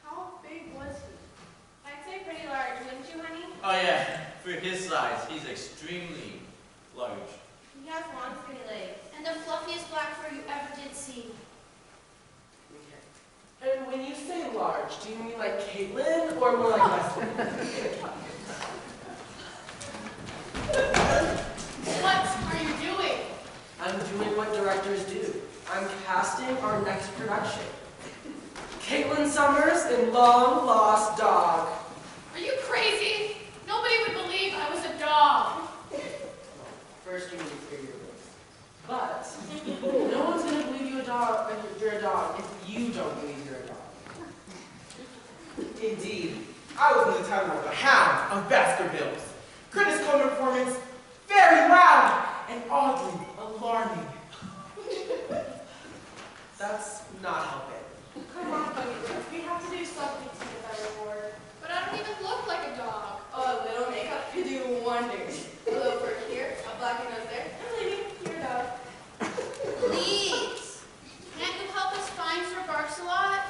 How big was he? I'd say pretty large, wouldn't you, honey? Oh yeah, for his size, he's extremely large. He has long, skinny legs. And the fluffiest black fur you ever did see. Okay. And when you say large, do you mean like Caitlin or more like Wesley? What are you doing? I'm doing what directors do. I'm casting our next production. Caitlin Summers in Long Lost Dog. Are you crazy? Nobody would believe I was a dog. First you need to clear your voice. But no one's going to believe you're a dog if you don't believe you're a dog. Indeed, I was in the title of The Hound of Baskervilles. Curtis Coleman performance, very loud and oddly alarming. That's not helping. Come on, Bunny. We have to do something to get that reward. But I don't even look like a dog. Oh, a little makeup could do wonders. A little fur here, a black nose there, and maybe you're a dog. Please. Can't you help us find Sir Barks-a-lot?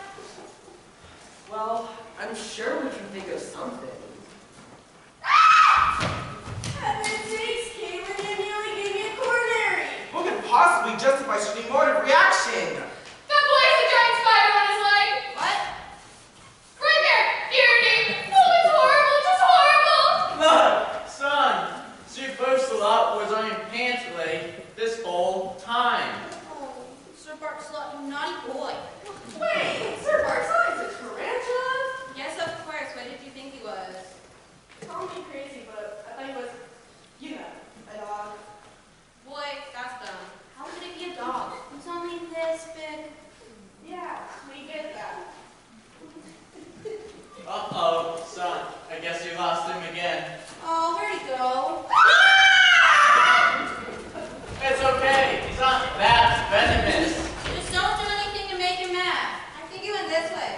Well, I'm sure we can think of something. Heaven's sakes, Caitlin, you nearly gave me a coronary. Who could possibly justify such an emotive reaction? That boy has a giant spider on his leg. What? Right there, ear name. Oh, it's horrible, just horrible. Look, son, Sir Folks a lot was on your pants leg this whole time. Oh, Sir Barks-a-lot, you naughty boy. Wait, Sir Barks-a-lot is a tarantula? Yes, of course. What did you think he was? Call me crazy, but I thought he was, you know, a dog. Boy, that's dumb. How could it be a dog? It's only this big. Yeah, we get that. Uh-oh, son, I guess you lost him again. Oh, where'd he go? It's okay, he's not that venomous. Just don't do anything to make him mad. I think he went this way.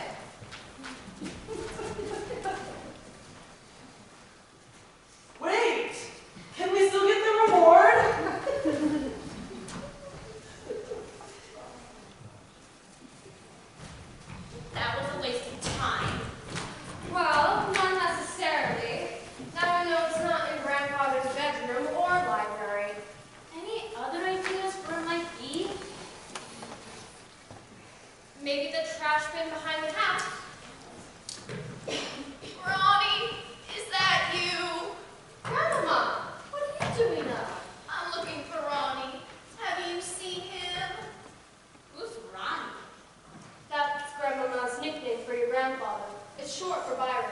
short for Byron.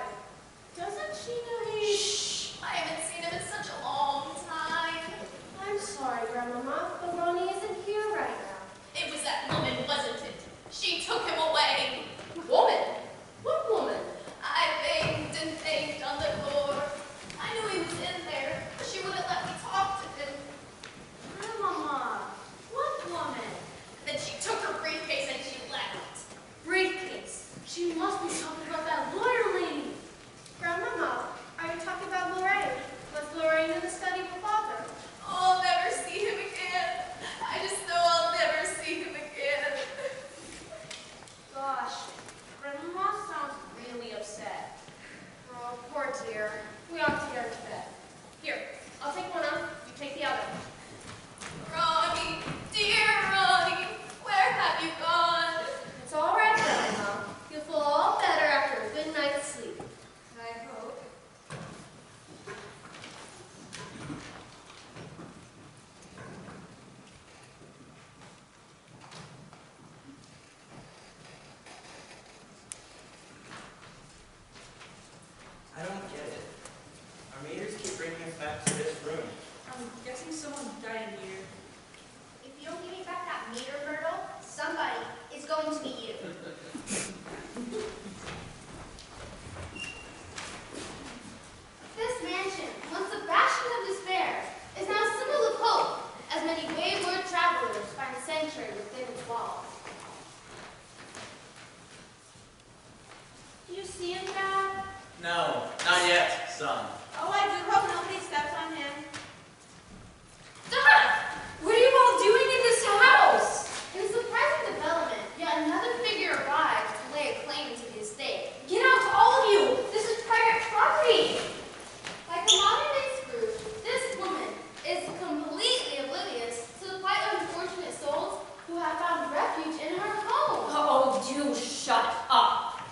Doesn't she know he... Shh! I haven't seen him in such a long time. I'm sorry, Grandmama, but Ronnie isn't here right now. It was that woman, wasn't it? She took him away. Woman? What woman? I banged and banged on the door. I knew he was in there, but she wouldn't let me talk to him. Grandmama, what woman? Then she took her briefcase and she left. Briefcase. She must be talking about that lawyer lady. Grandmama, are you talking about Lorraine? Was Lorraine in the study with Father? I'll never see him again. I just know I'll never see him again. Gosh, Grandma sounds really upset. Oh, poor dear. We ought to get her to bed. Here, I'll take one up. You take the other. Ronnie, dear Ronnie, where have you gone? It's all right, Grandma. You'll feel all better after a good night's sleep. I hope. I don't get it. Our meters keep bringing us back to this room. I'm guessing someone died in here. If you don't give me back that meter, Myrtle, somebody is going to be you. This mansion, once a bastion of despair, is now a symbol of hope, as many wayward travelers find sanctuary within its walls. Do you see him, Dad? No, not yet, son. Oh, I do hope nobody steps on him. Dad! What are you all doing in this house? In a surprising development, yet another figure arrived to lay a claim to the estate. Get out, all of you! This is private property! Like a modern-day Scrooge, this woman is completely oblivious to the plight of unfortunate souls who have found refuge in her home. Oh, do shut up!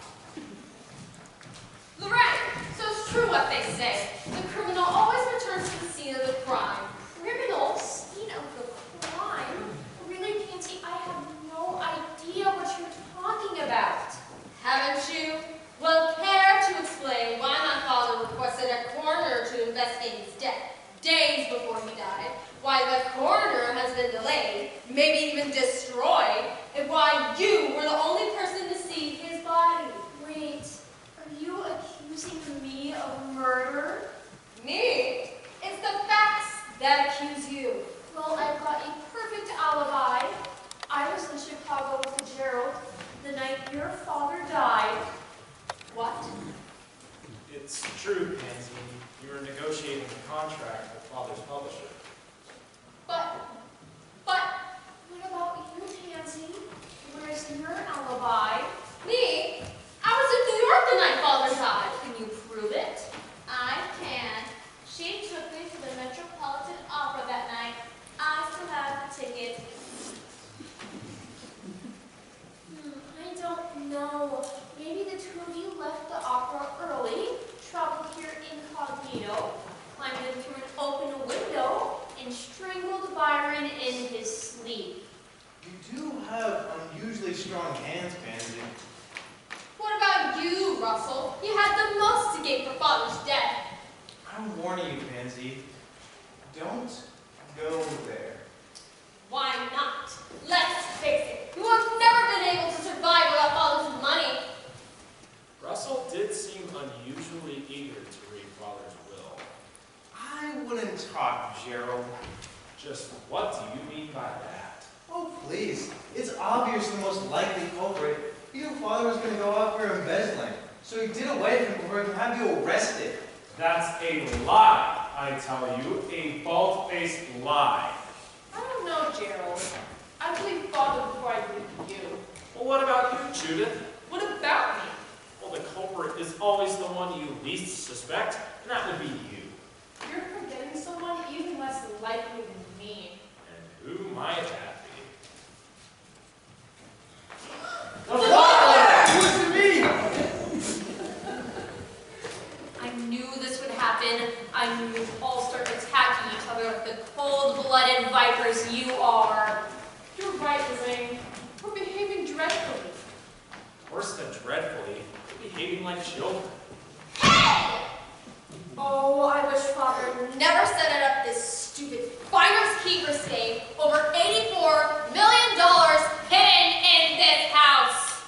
Lorraine, so it's true what they say. The criminal always returns to the scene of the crime. Criminal scene of the crime? Really, Pansy, I have no idea what you're talking about. Haven't you? Well, care to explain why my father requested a coroner to investigate his death days before he died, why the coroner has been delayed, maybe even destroyed, and why you were the only person to see his body. Wait, are you accusing me of murder? Me? It's the facts that accuse you. Well, I've got a perfect alibi. I was in Chicago with Gerald the night your father died. What? It's true, Pansy. You were negotiating a contract with Father's publisher. But, What about you, Pansy? Where's your alibi? me? I was in New York the night father died. Can you prove it? I can. She took me to the Metropolitan Opera that night. I still have the ticket. I don't know. Maybe the two of you left the opera early, traveled here incognito, climbed in through an open window, and strangled Byron in his sleep. You do have unusually strong hands, Pansy. What about you, Russell? You had the most to gain for Father's death. I'm warning you, Pansy. Don't go there. Why not? Let's face it. You have never been able to survive without Father's money. Russell did seem unusually eager to read Father's will. I wouldn't talk, Gerald. Just what do you mean by that? Oh, please. It's obvious the most likely culprit. Your father was going to go out here embezzling, so he did away from him before he can have you arrested. That's a lie, I tell you. A bald-faced lie. I don't know, Gerald. I believe Father before I believe you. Well, what about you, Judith? What about me? Well, the culprit is always the one you least suspect, and that would be you. You're forgetting someone even less likely than me. And who might that be? What's it mean? I knew this would happen. I knew you'd all start attacking each other like the cold-blooded vipers you are. You're right, Lorraine. We're behaving dreadfully. Worse than dreadfully, we behaving like children. Hey! Oh, I wish Father never set it up this stupid finders keepers game over $84 million hidden in this house.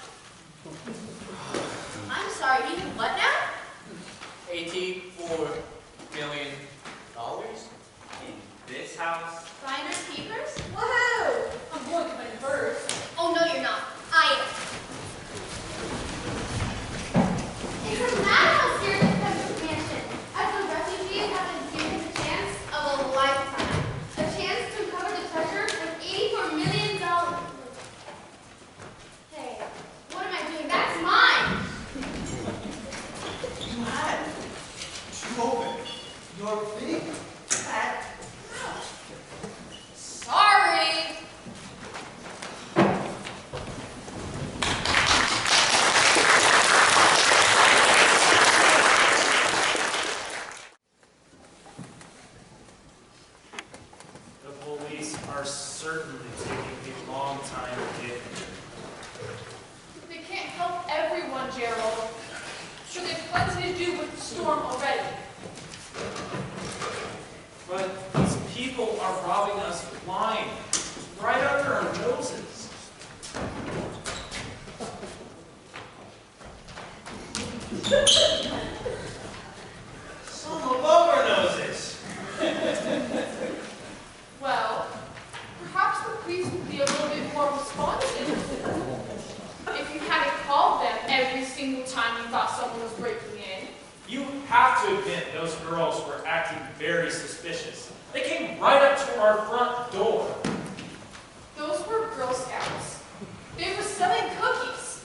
I'm sorry, you mean what now? $84 million in this house? Finders keepers? Woohoo! I'm going to win first. Oh, no, you're not. I am. It's a Madhouse here at the Cunnington mansion. As a refugee, I have been given the chance of a lifetime. A chance to recover the treasure with $84 million. Hey, what am I doing? That's mine! You had to open your big fat mouth. Sorry! The police are certainly taking a long time to get here. They can't help everyone, Gerald. Sure, they've plenty to do with the storm already. But these people are robbing us blind, right under our noses. Some above our noses. Well, perhaps the police would be a little bit more responsive if you hadn't called them every single time you thought someone was breaking in. You have to admit those girls were acting very suspicious. They came right up to our front door. Those were Girl Scouts. They were selling cookies.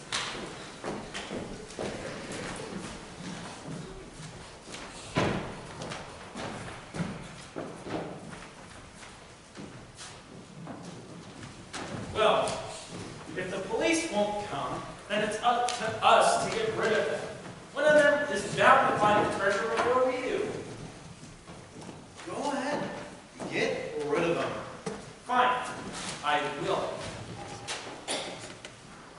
Well, if the police won't come, then it's up to us to get rid of them. One of them is bound to find the treasure before we do. Go ahead. Get rid of them. Fine, I will.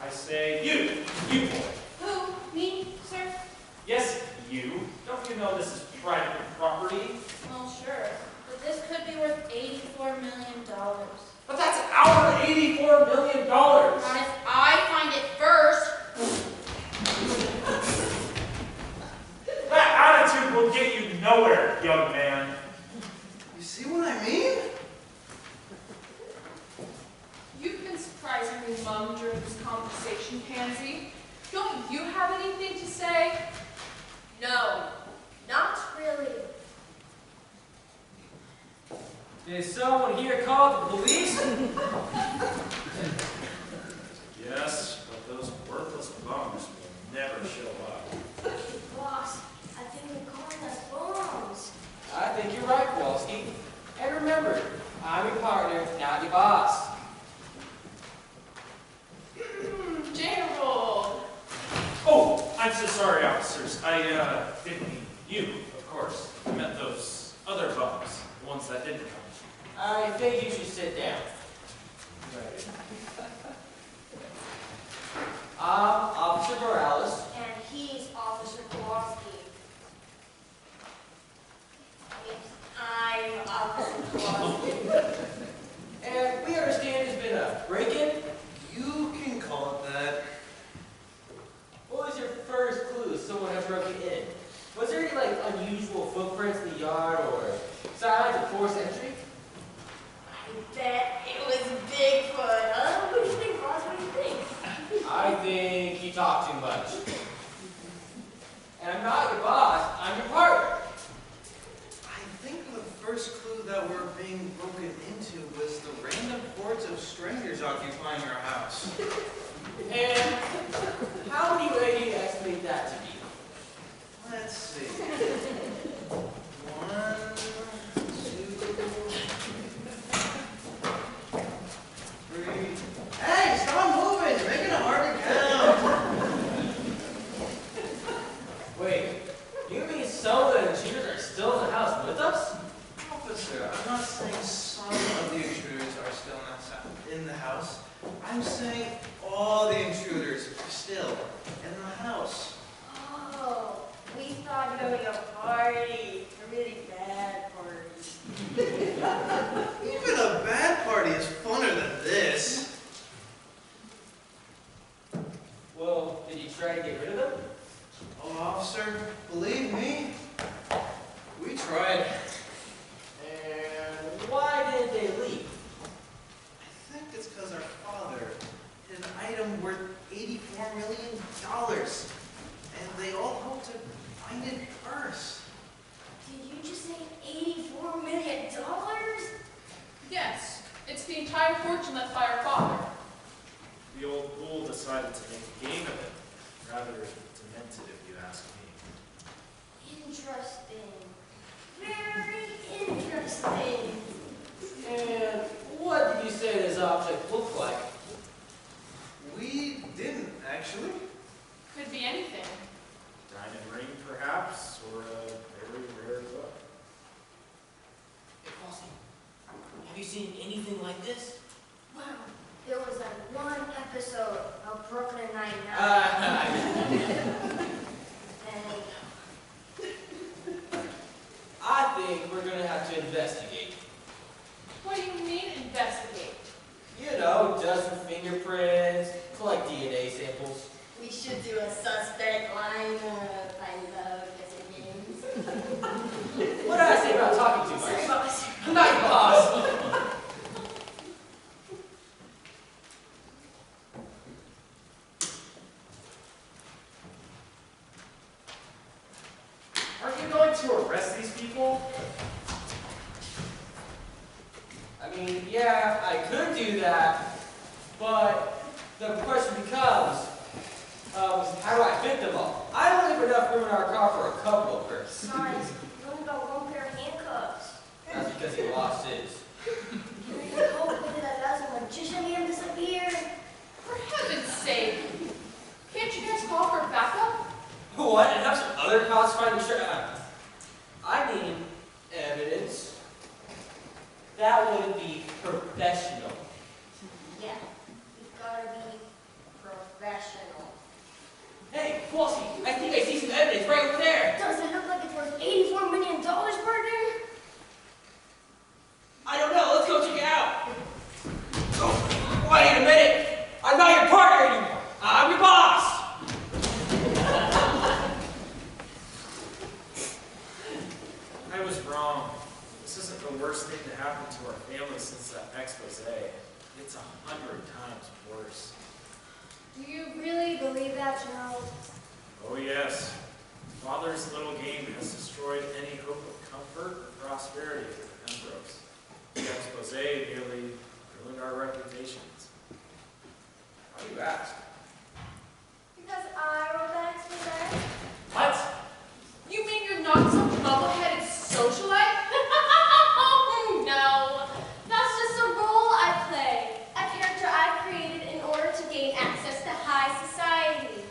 I say you boy. Who? Me, sir? Yes, you. Don't you know this is private property? Well, sure. But this could be worth $84 million. But that's our $84 million. Not if I find it first. That attitude will get you nowhere, young man. You see what I mean? You've been surprisingly mum during this conversation, Pansy. Don't you have anything to say? No, not really. Is someone here called the police? Yes, but those worthless bums will never show up. Boss, I think they're calling us bombs. I think you're right, Kowalski. And remember, I'm your partner, not your boss. Gerald! Oh, I'm so sorry, officers. I didn't mean you, of course. I meant those other bums, the ones that didn't come. I think you should sit down. I'm Officer Morales. And he's Officer Kowalski. I'm Officer Kowalski. And we understand there's been a break-in. You can call it that. What was your first clue someone had broken in? Was there any, unusual footprints in the yard or signs of forced entry? I bet it was Bigfoot, huh? What do you think, boss? What do you think? I think you talk too much. And I'm not your boss, I'm your partner. I think the first clue that we're being broken into was the random hordes of strangers occupying our house. And how many way do you estimate that to be? Let's see. 1, 2, 3. Hey, stop moving! You're making it hard to count. Wait, you mean some of the intruders are still in the house with us? Officer, I'm not saying some of the intruders are still in the house. I'm saying all the intruders are still in the house. party. A really bad party. Even a bad party is funner than this. Well, did you try to get rid of them? Oh, officer, believe me, we tried. And why did they leave? I think it's because our father hid an item worth $84 million. And they all hope to find it first. Did you just say $84 million? Yes, it's the entire fortune left by our father. The old fool decided to make a game of it, rather demented if you ask me. Interesting. Very interesting. And what did you say this object looked like? We didn't, actually. Could be anything. Diamond ring, perhaps, or a very rare book. Hey, Fossey, have you seen anything like this? Wow, there was that one episode of Brooklyn Nine-Nine. I think we're gonna have to investigate. What do you mean, investigate? You know, dust for fingerprints, collect DNA samples. We should do a suspect lineup. I love guessing games. What did I say about talking too much? Sorry, boss. I'm not your boss. Aren't you going to arrest these people? I mean, yeah, I could do that, but the question becomes, how do I fit them all? I don't leave enough room in our car for a couple of birds. Guys, you only got one pair of handcuffs. That's because he lost his. I hope maybe that last magician made him disappear. For heaven's sake! Can't you guys call for backup? What? And have some other cops find I mean, evidence. That would be professional. Yeah, you've got to be professional. Hey, Flossie, I think I see some evidence right over there. Does it look like it's worth $84 million, partner? I don't know. Let's go check it out. Oh, wait a minute. I'm not your partner anymore. I'm your boss. I was wrong. This isn't the worst thing to happen to our family since that expose. It's 100 times worse. Do you really believe that, Joe? Oh yes. Father's little game has destroyed any hope of comfort or prosperity for the Pembrokes. The expose nearly ruined our reputations. Why do you ask? Because I wrote that expose. What? You mean you're not some bubble-headed socialite? No, that's just a role I play. A character I created in order to gain access to high society.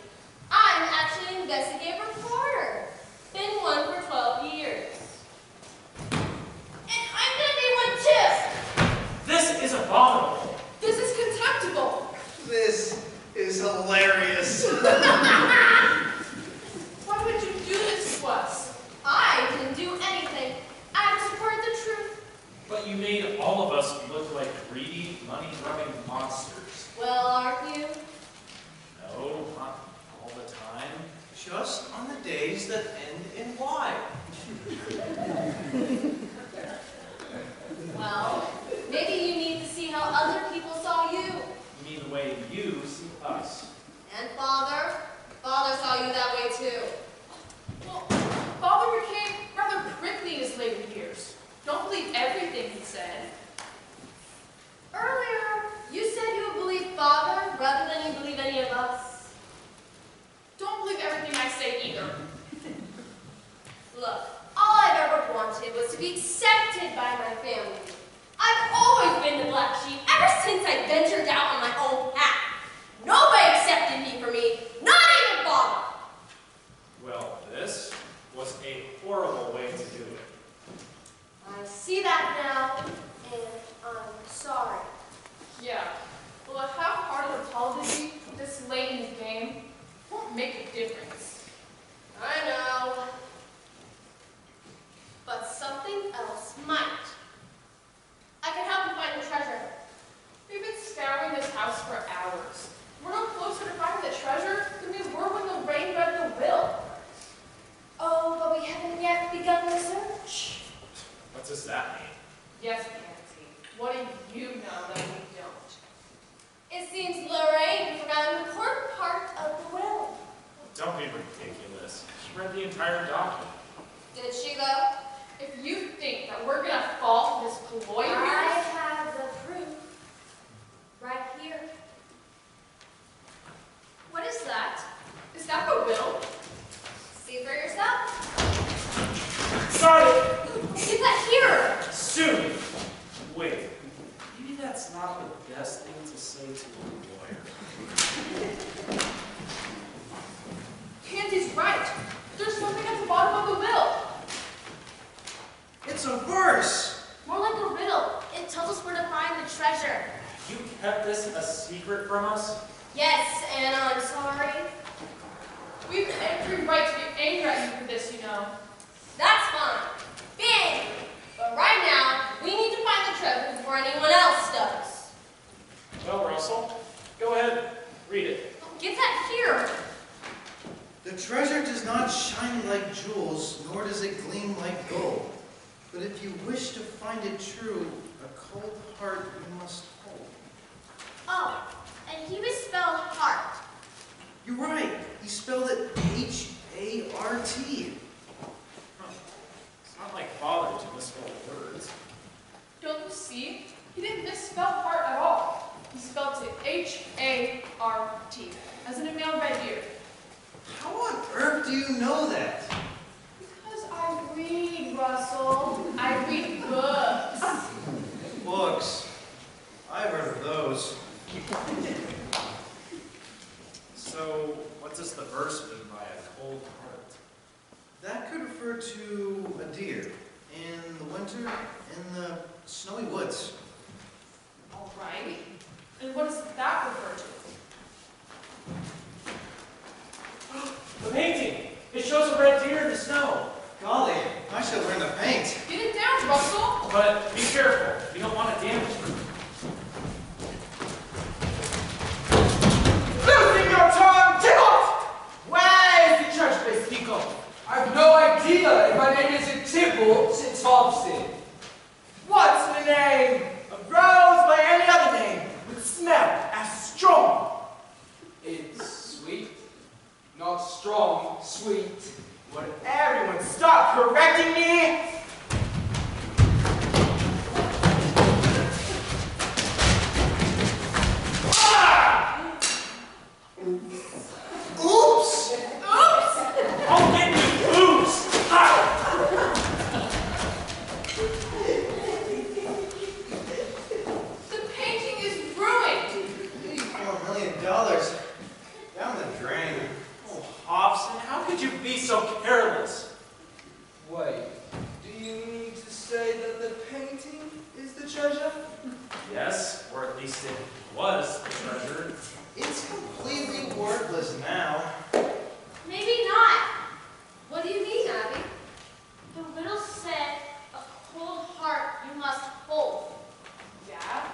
I'm actually an investigative reporter. Been one for 12 years. And I'm gonna be one too! This is abominable. This is contemptible. This is hilarious. Why would you do this to us? I didn't do anything. I just reported the truth. But you made all of us look like greedy, money-grubbing monsters. Well, aren't you? No, not all the time. Just on the days that end in Y. Well, maybe you need to see how other people saw you. You mean the way you see us. And Father? Father saw you that way too. Well, Father became rather prickly in his later years. Don't believe everything he said. Earlier, you said you would believe Father rather than you believe any of us. Don't believe everything I say either. Look, all I've ever wanted was to be accepted by my family. I've always been the black sheep ever since I ventured out on my own path. Nobody accepted me for me, not even Father. Well, this was a horrible way to do it. I see that now, and I'm sorry. Yeah. Well, a half-hearted apology this late in the game won't make a difference. I know. ridiculous. She read the entire document. Did she though? If you think that we're gonna fall for this ploy of I yours, have the proof right here. What is that? is that the will? See for yourself. Sorry! Get that here! Soon! Wait, maybe that's not the best thing to say to a lawyer. Pansy's right. There's something at the bottom of the will. It's a verse. More like a riddle. It tells us where to find the treasure. You kept this a secret from us? Yes, and I'm sorry. We've every right to be angry at you for this, you know. That's fine. Be angry. But right now, we need to find the treasure before anyone else does. Well, Russell, go ahead, read it. Get that here! The treasure does not shine like jewels, nor does it gleam like gold. But if you wish to find it true, a cold heart you must hold. Oh, and he misspelled heart. You're right. He spelled it H-A-R-T. Huh. It's not like Father to misspell words. Don't you see? He didn't misspell heart at all. He spelled it H-A-R-T, as in a male red deer. How on earth do you know that? Because I read, Russell. I read books. Books. I've heard of those. So, what does the verse mean by a cold heart? That could refer to a deer in the winter in the snowy woods. All right. And what does that refer to? The painting! It shows a red deer in the snow. Golly, I should learn to paint. Get it down, Russell. But be careful, you don't want to damage it. Losing your tongue, Tybalt! Where is the church they speak of? I've no idea if my name is Tybalt Thompson. What's the name? A rose by any other name would smell as strong. It's sweet, not strong, sweet. Would everyone stop correcting me? Ah! Oops! I'll get you booze! The painting is ruined. $84 million down the drain. Oh, Hobson, how could you be so careless? Wait, do you mean to say that the painting is the treasure? Yes, or at least it was the treasure. It's completely worthless now. Maybe not. What do you mean, Abby? The riddle said, a cold heart you must hold. Yeah,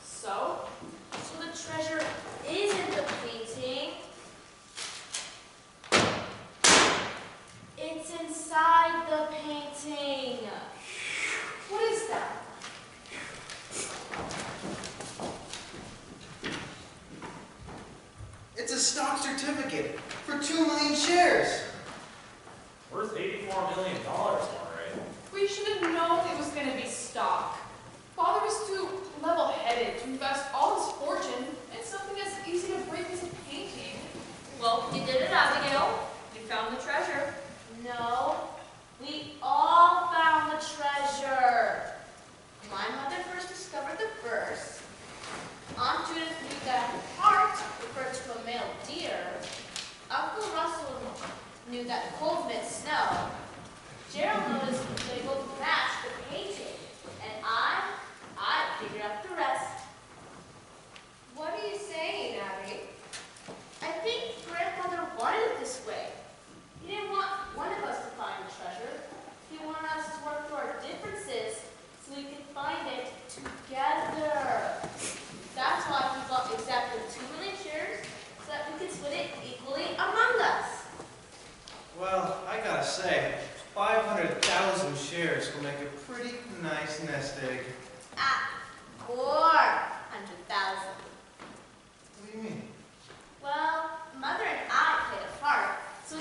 so? So the treasure isn't the painting. It's inside the painting. What is that? It's a stock certificate for 2 million shares. Worth $84 million, all right. We should have known it was going to be stock. Father was too level-headed to invest all his fortune in something as easy to break as a painting. Well, you did it, Abigail. You found the treasure. No, we all found the treasure. My mother first discovered the verse. Aunt Judith knew that heart referred to a male deer. Uncle Russell knew that cold meant snow. Gerald noticed they both matched the painting. And I figured out the rest. What are you saying, Abby? I think Grandfather wanted it this way. He didn't want one of us to find the treasure. He wanted us to work through our differences so we could find it together. That's why he bought exactly 2 million shares so that we could split it equally among us. Well, I gotta say, 500,000 shares will make a pretty nice nest egg. 400,000. What do you mean? Well, Mother and I played a part, so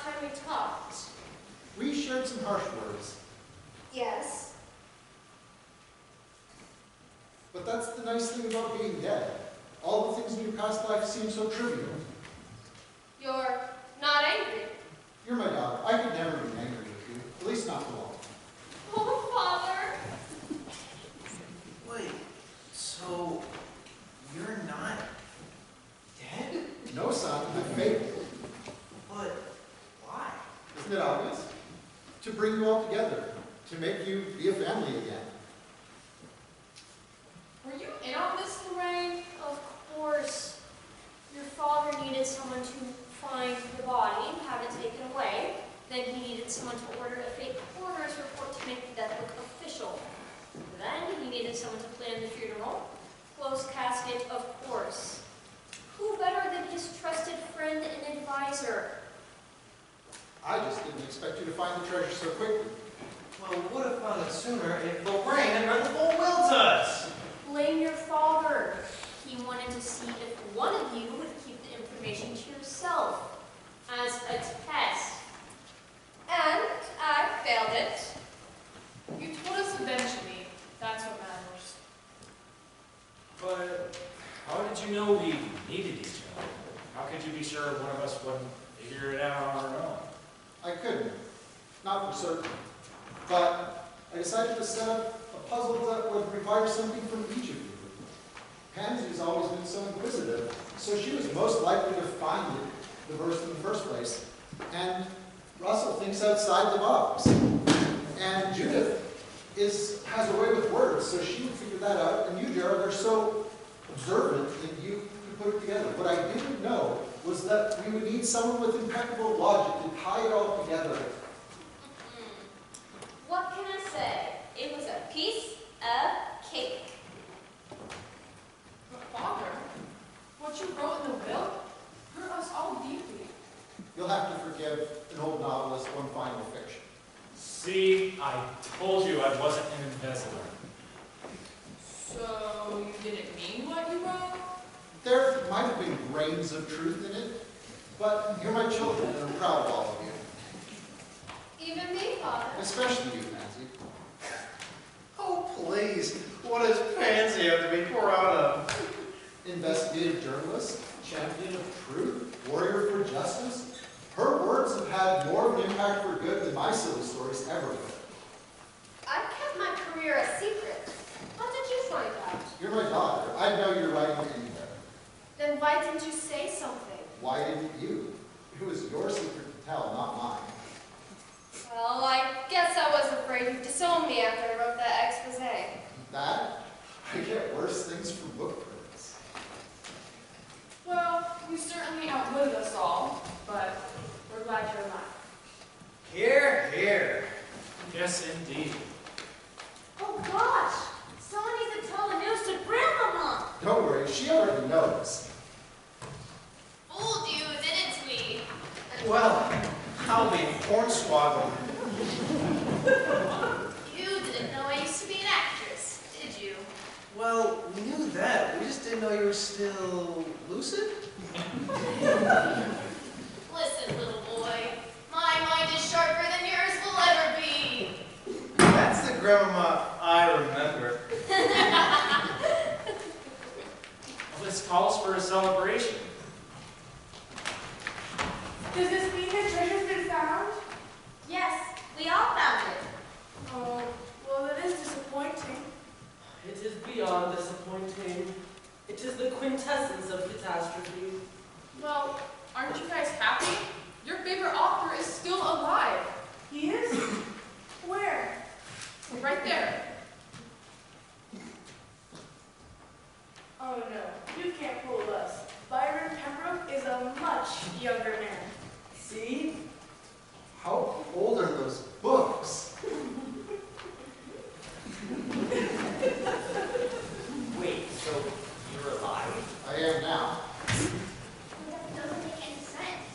time we talked? We shared some harsh words, Yes. but that's the nice thing about being dead. All the things in your past life seem so trivial. You're not angry. You're my daughter. I could never be angry with you, at least not for long. Oh, Father. Wait, so you're not dead? No, son, I failed. But why? Isn't it obvious? To bring you all together, to make you be a family again. Were you in on this, Lorraine? Of course. Your father needed someone to find the body and have it taken away. Then he needed someone to order a fake coroner's report to make the death look official. Then he needed someone to plan the funeral. Closed casket, of course. Who better than his trusted friend and advisor? I just didn't expect you to find the treasure so quickly. Well, we would have found it sooner if Lorraine had read the full will to us. Blame your father. He wanted to see if one of you would keep the information to yourself as a test. And I failed it. You told us eventually. That's what matters. But how did you know we needed each other? How could you be sure one of us wouldn't figure it out on our own? I couldn't, not for certain. But I decided to set up a puzzle that would require something from each of you. Pansy's always been so inquisitive, so she was most likely to find the verse in the first place. And Russell thinks outside the box. And Judith has a way with words, so she would figure that out. And you, Gerald, are so observant that you put it together. What I didn't know was that we would need someone with impeccable logic to tie it all together. What can I say? It was a piece of cake. But Father, what you wrote in the will hurt us all deeply. You'll have to forgive an old novelist one final fiction. See, I told you I wasn't an embezzler. So you didn't mean what you wrote? There might have been grains of truth in it, but you're my children and I'm proud of all of you. Even me, Father. Especially you, Pansy. Oh, please. What does Pansy have to be proud of? Investigative journalist, champion of truth, warrior for justice. Her words have had more of an impact for good than my silly stories ever would. I kept my career a secret. How did you find out? You're my daughter. I know you're writing anywhere. Then why didn't you say something? Why didn't you? It was your secret to tell, not mine. Well, I guess I was afraid you'd disown me after I wrote that expose. That? I get worse things from book critics. Well, you certainly outlived us all, but we're glad you're alive. Here, here. Yes, indeed. Oh gosh! Someone needs to tell the news to Grandmama! Don't worry, she already knows. Fooled you, didn't we? Well, I'll be hornswoggled. You didn't know I used to be an actress, did you? Well, we knew that. We just didn't know you were still lucid. Listen, little boy. My mind is sharper than yours will ever be. That's the grandma I remember. Well, this calls for a celebration. Does this mean the treasure's been found? Yes, we all found it. Oh, well, it is disappointing. It is beyond disappointing. It is the quintessence of catastrophe. Well, aren't you guys happy? Your favorite author is still alive. He is? Where? Right there. Oh no, you can't fool us. Byron Pembroke is a much younger man. See? How old are those books? Wait, so you're alive? I am now. That doesn't make any sense.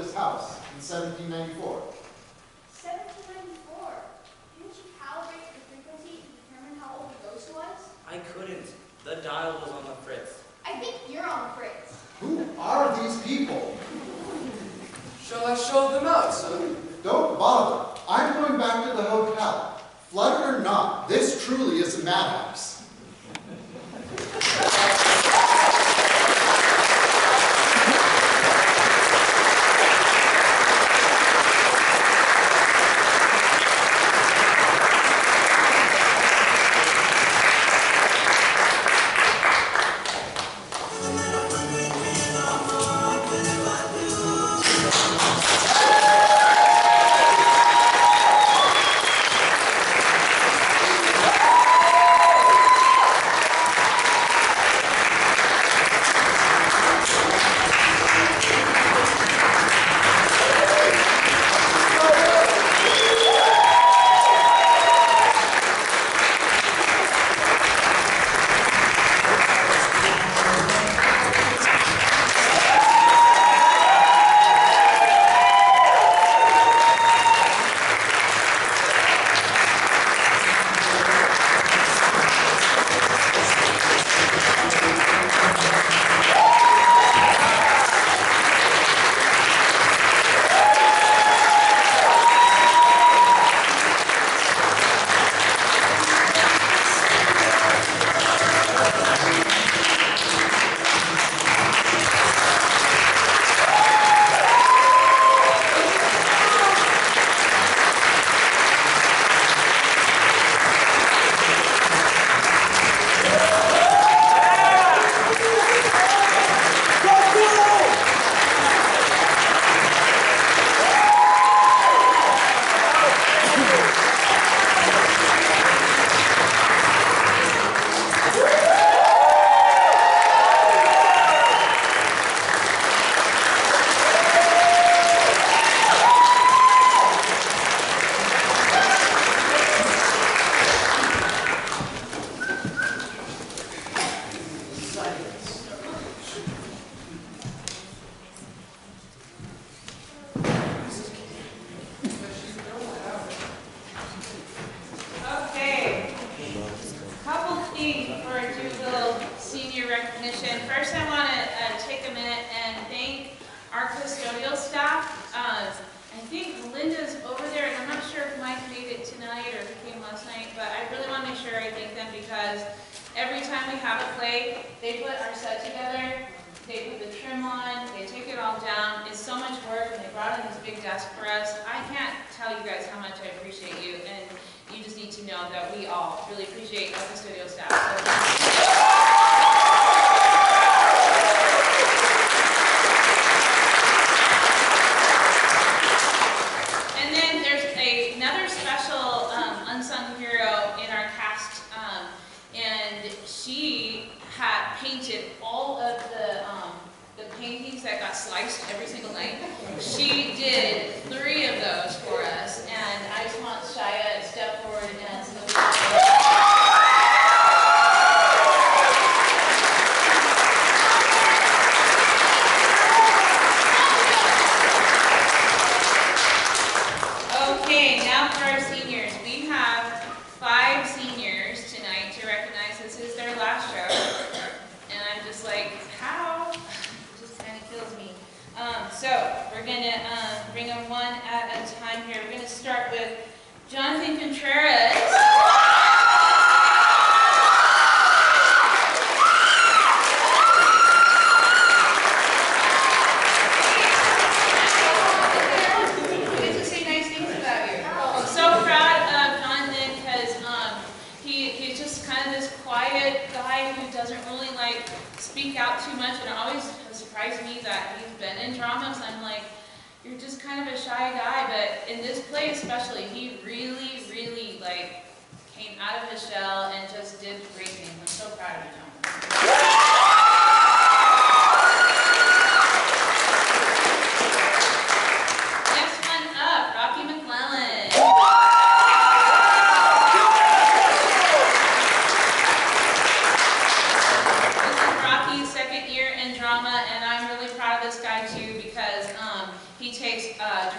this house in 1794. 1794. Didn't you calibrate the frequency to determine how old the ghost was? I couldn't. The dial was on the fritz. I think you're on the fritz. Who are these people? Shall I show them out, son? Don't bother. I'm going back to the hotel. Flooded or not, this truly is a madhouse.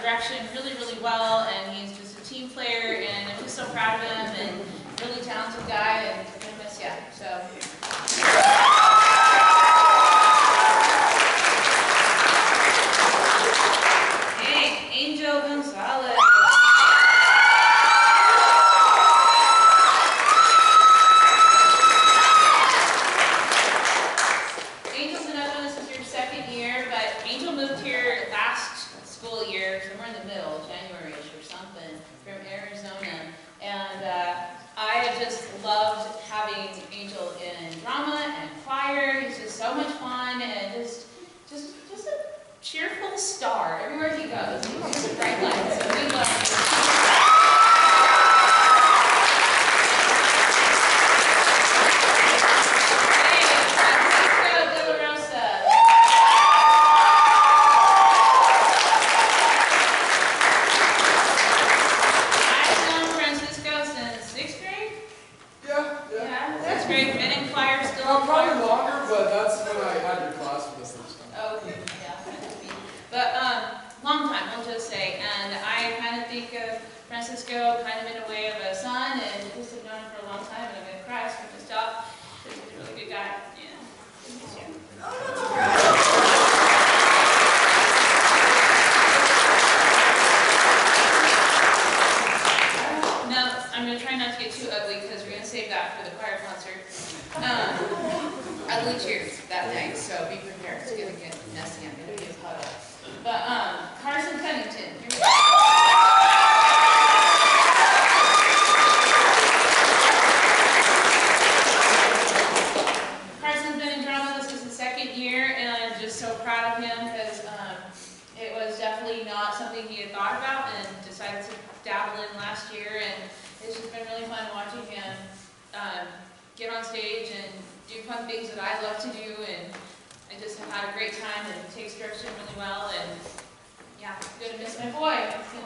direction really, really well, and he's just a team player, and I'm just so proud of him, and really talented guy, and I'm gonna miss ya. So. Hey, Angel Gonzalez. Angel's been up with us since your second year, but Angel moved here last school year, somewhere in the middle, January-ish or something, from Arizona. And I just loved having Angel in drama and choir. He's just so much fun and just a cheerful star everywhere he goes. He's just a bright light. So we love him. Probably longer, but that's when I had your class for the first time. Oh, okay, yeah. But long time, I'll just say. And I kind of think of Francisco kind of in a way of a son, and just have known him for a long time, and I'm going to cry so I stop. He's a really good guy. Yeah. No, I'm going to try not to get too ugly because we're going to save that for the choir concert. Ugly cheers that night, so be prepared. It's going to get messy. I'm going to be a puddle. But Carson Cunnington. Here we go. Carson's been in drama. This is his second year, and I'm just so proud of him because it was definitely not something he had thought about and decided to dabble in last year, and it's just been really fun watching him get on stage and do fun things that I love to do, and I just have had a great time, and takes direction really well, and yeah, I'm gonna miss my boy. He's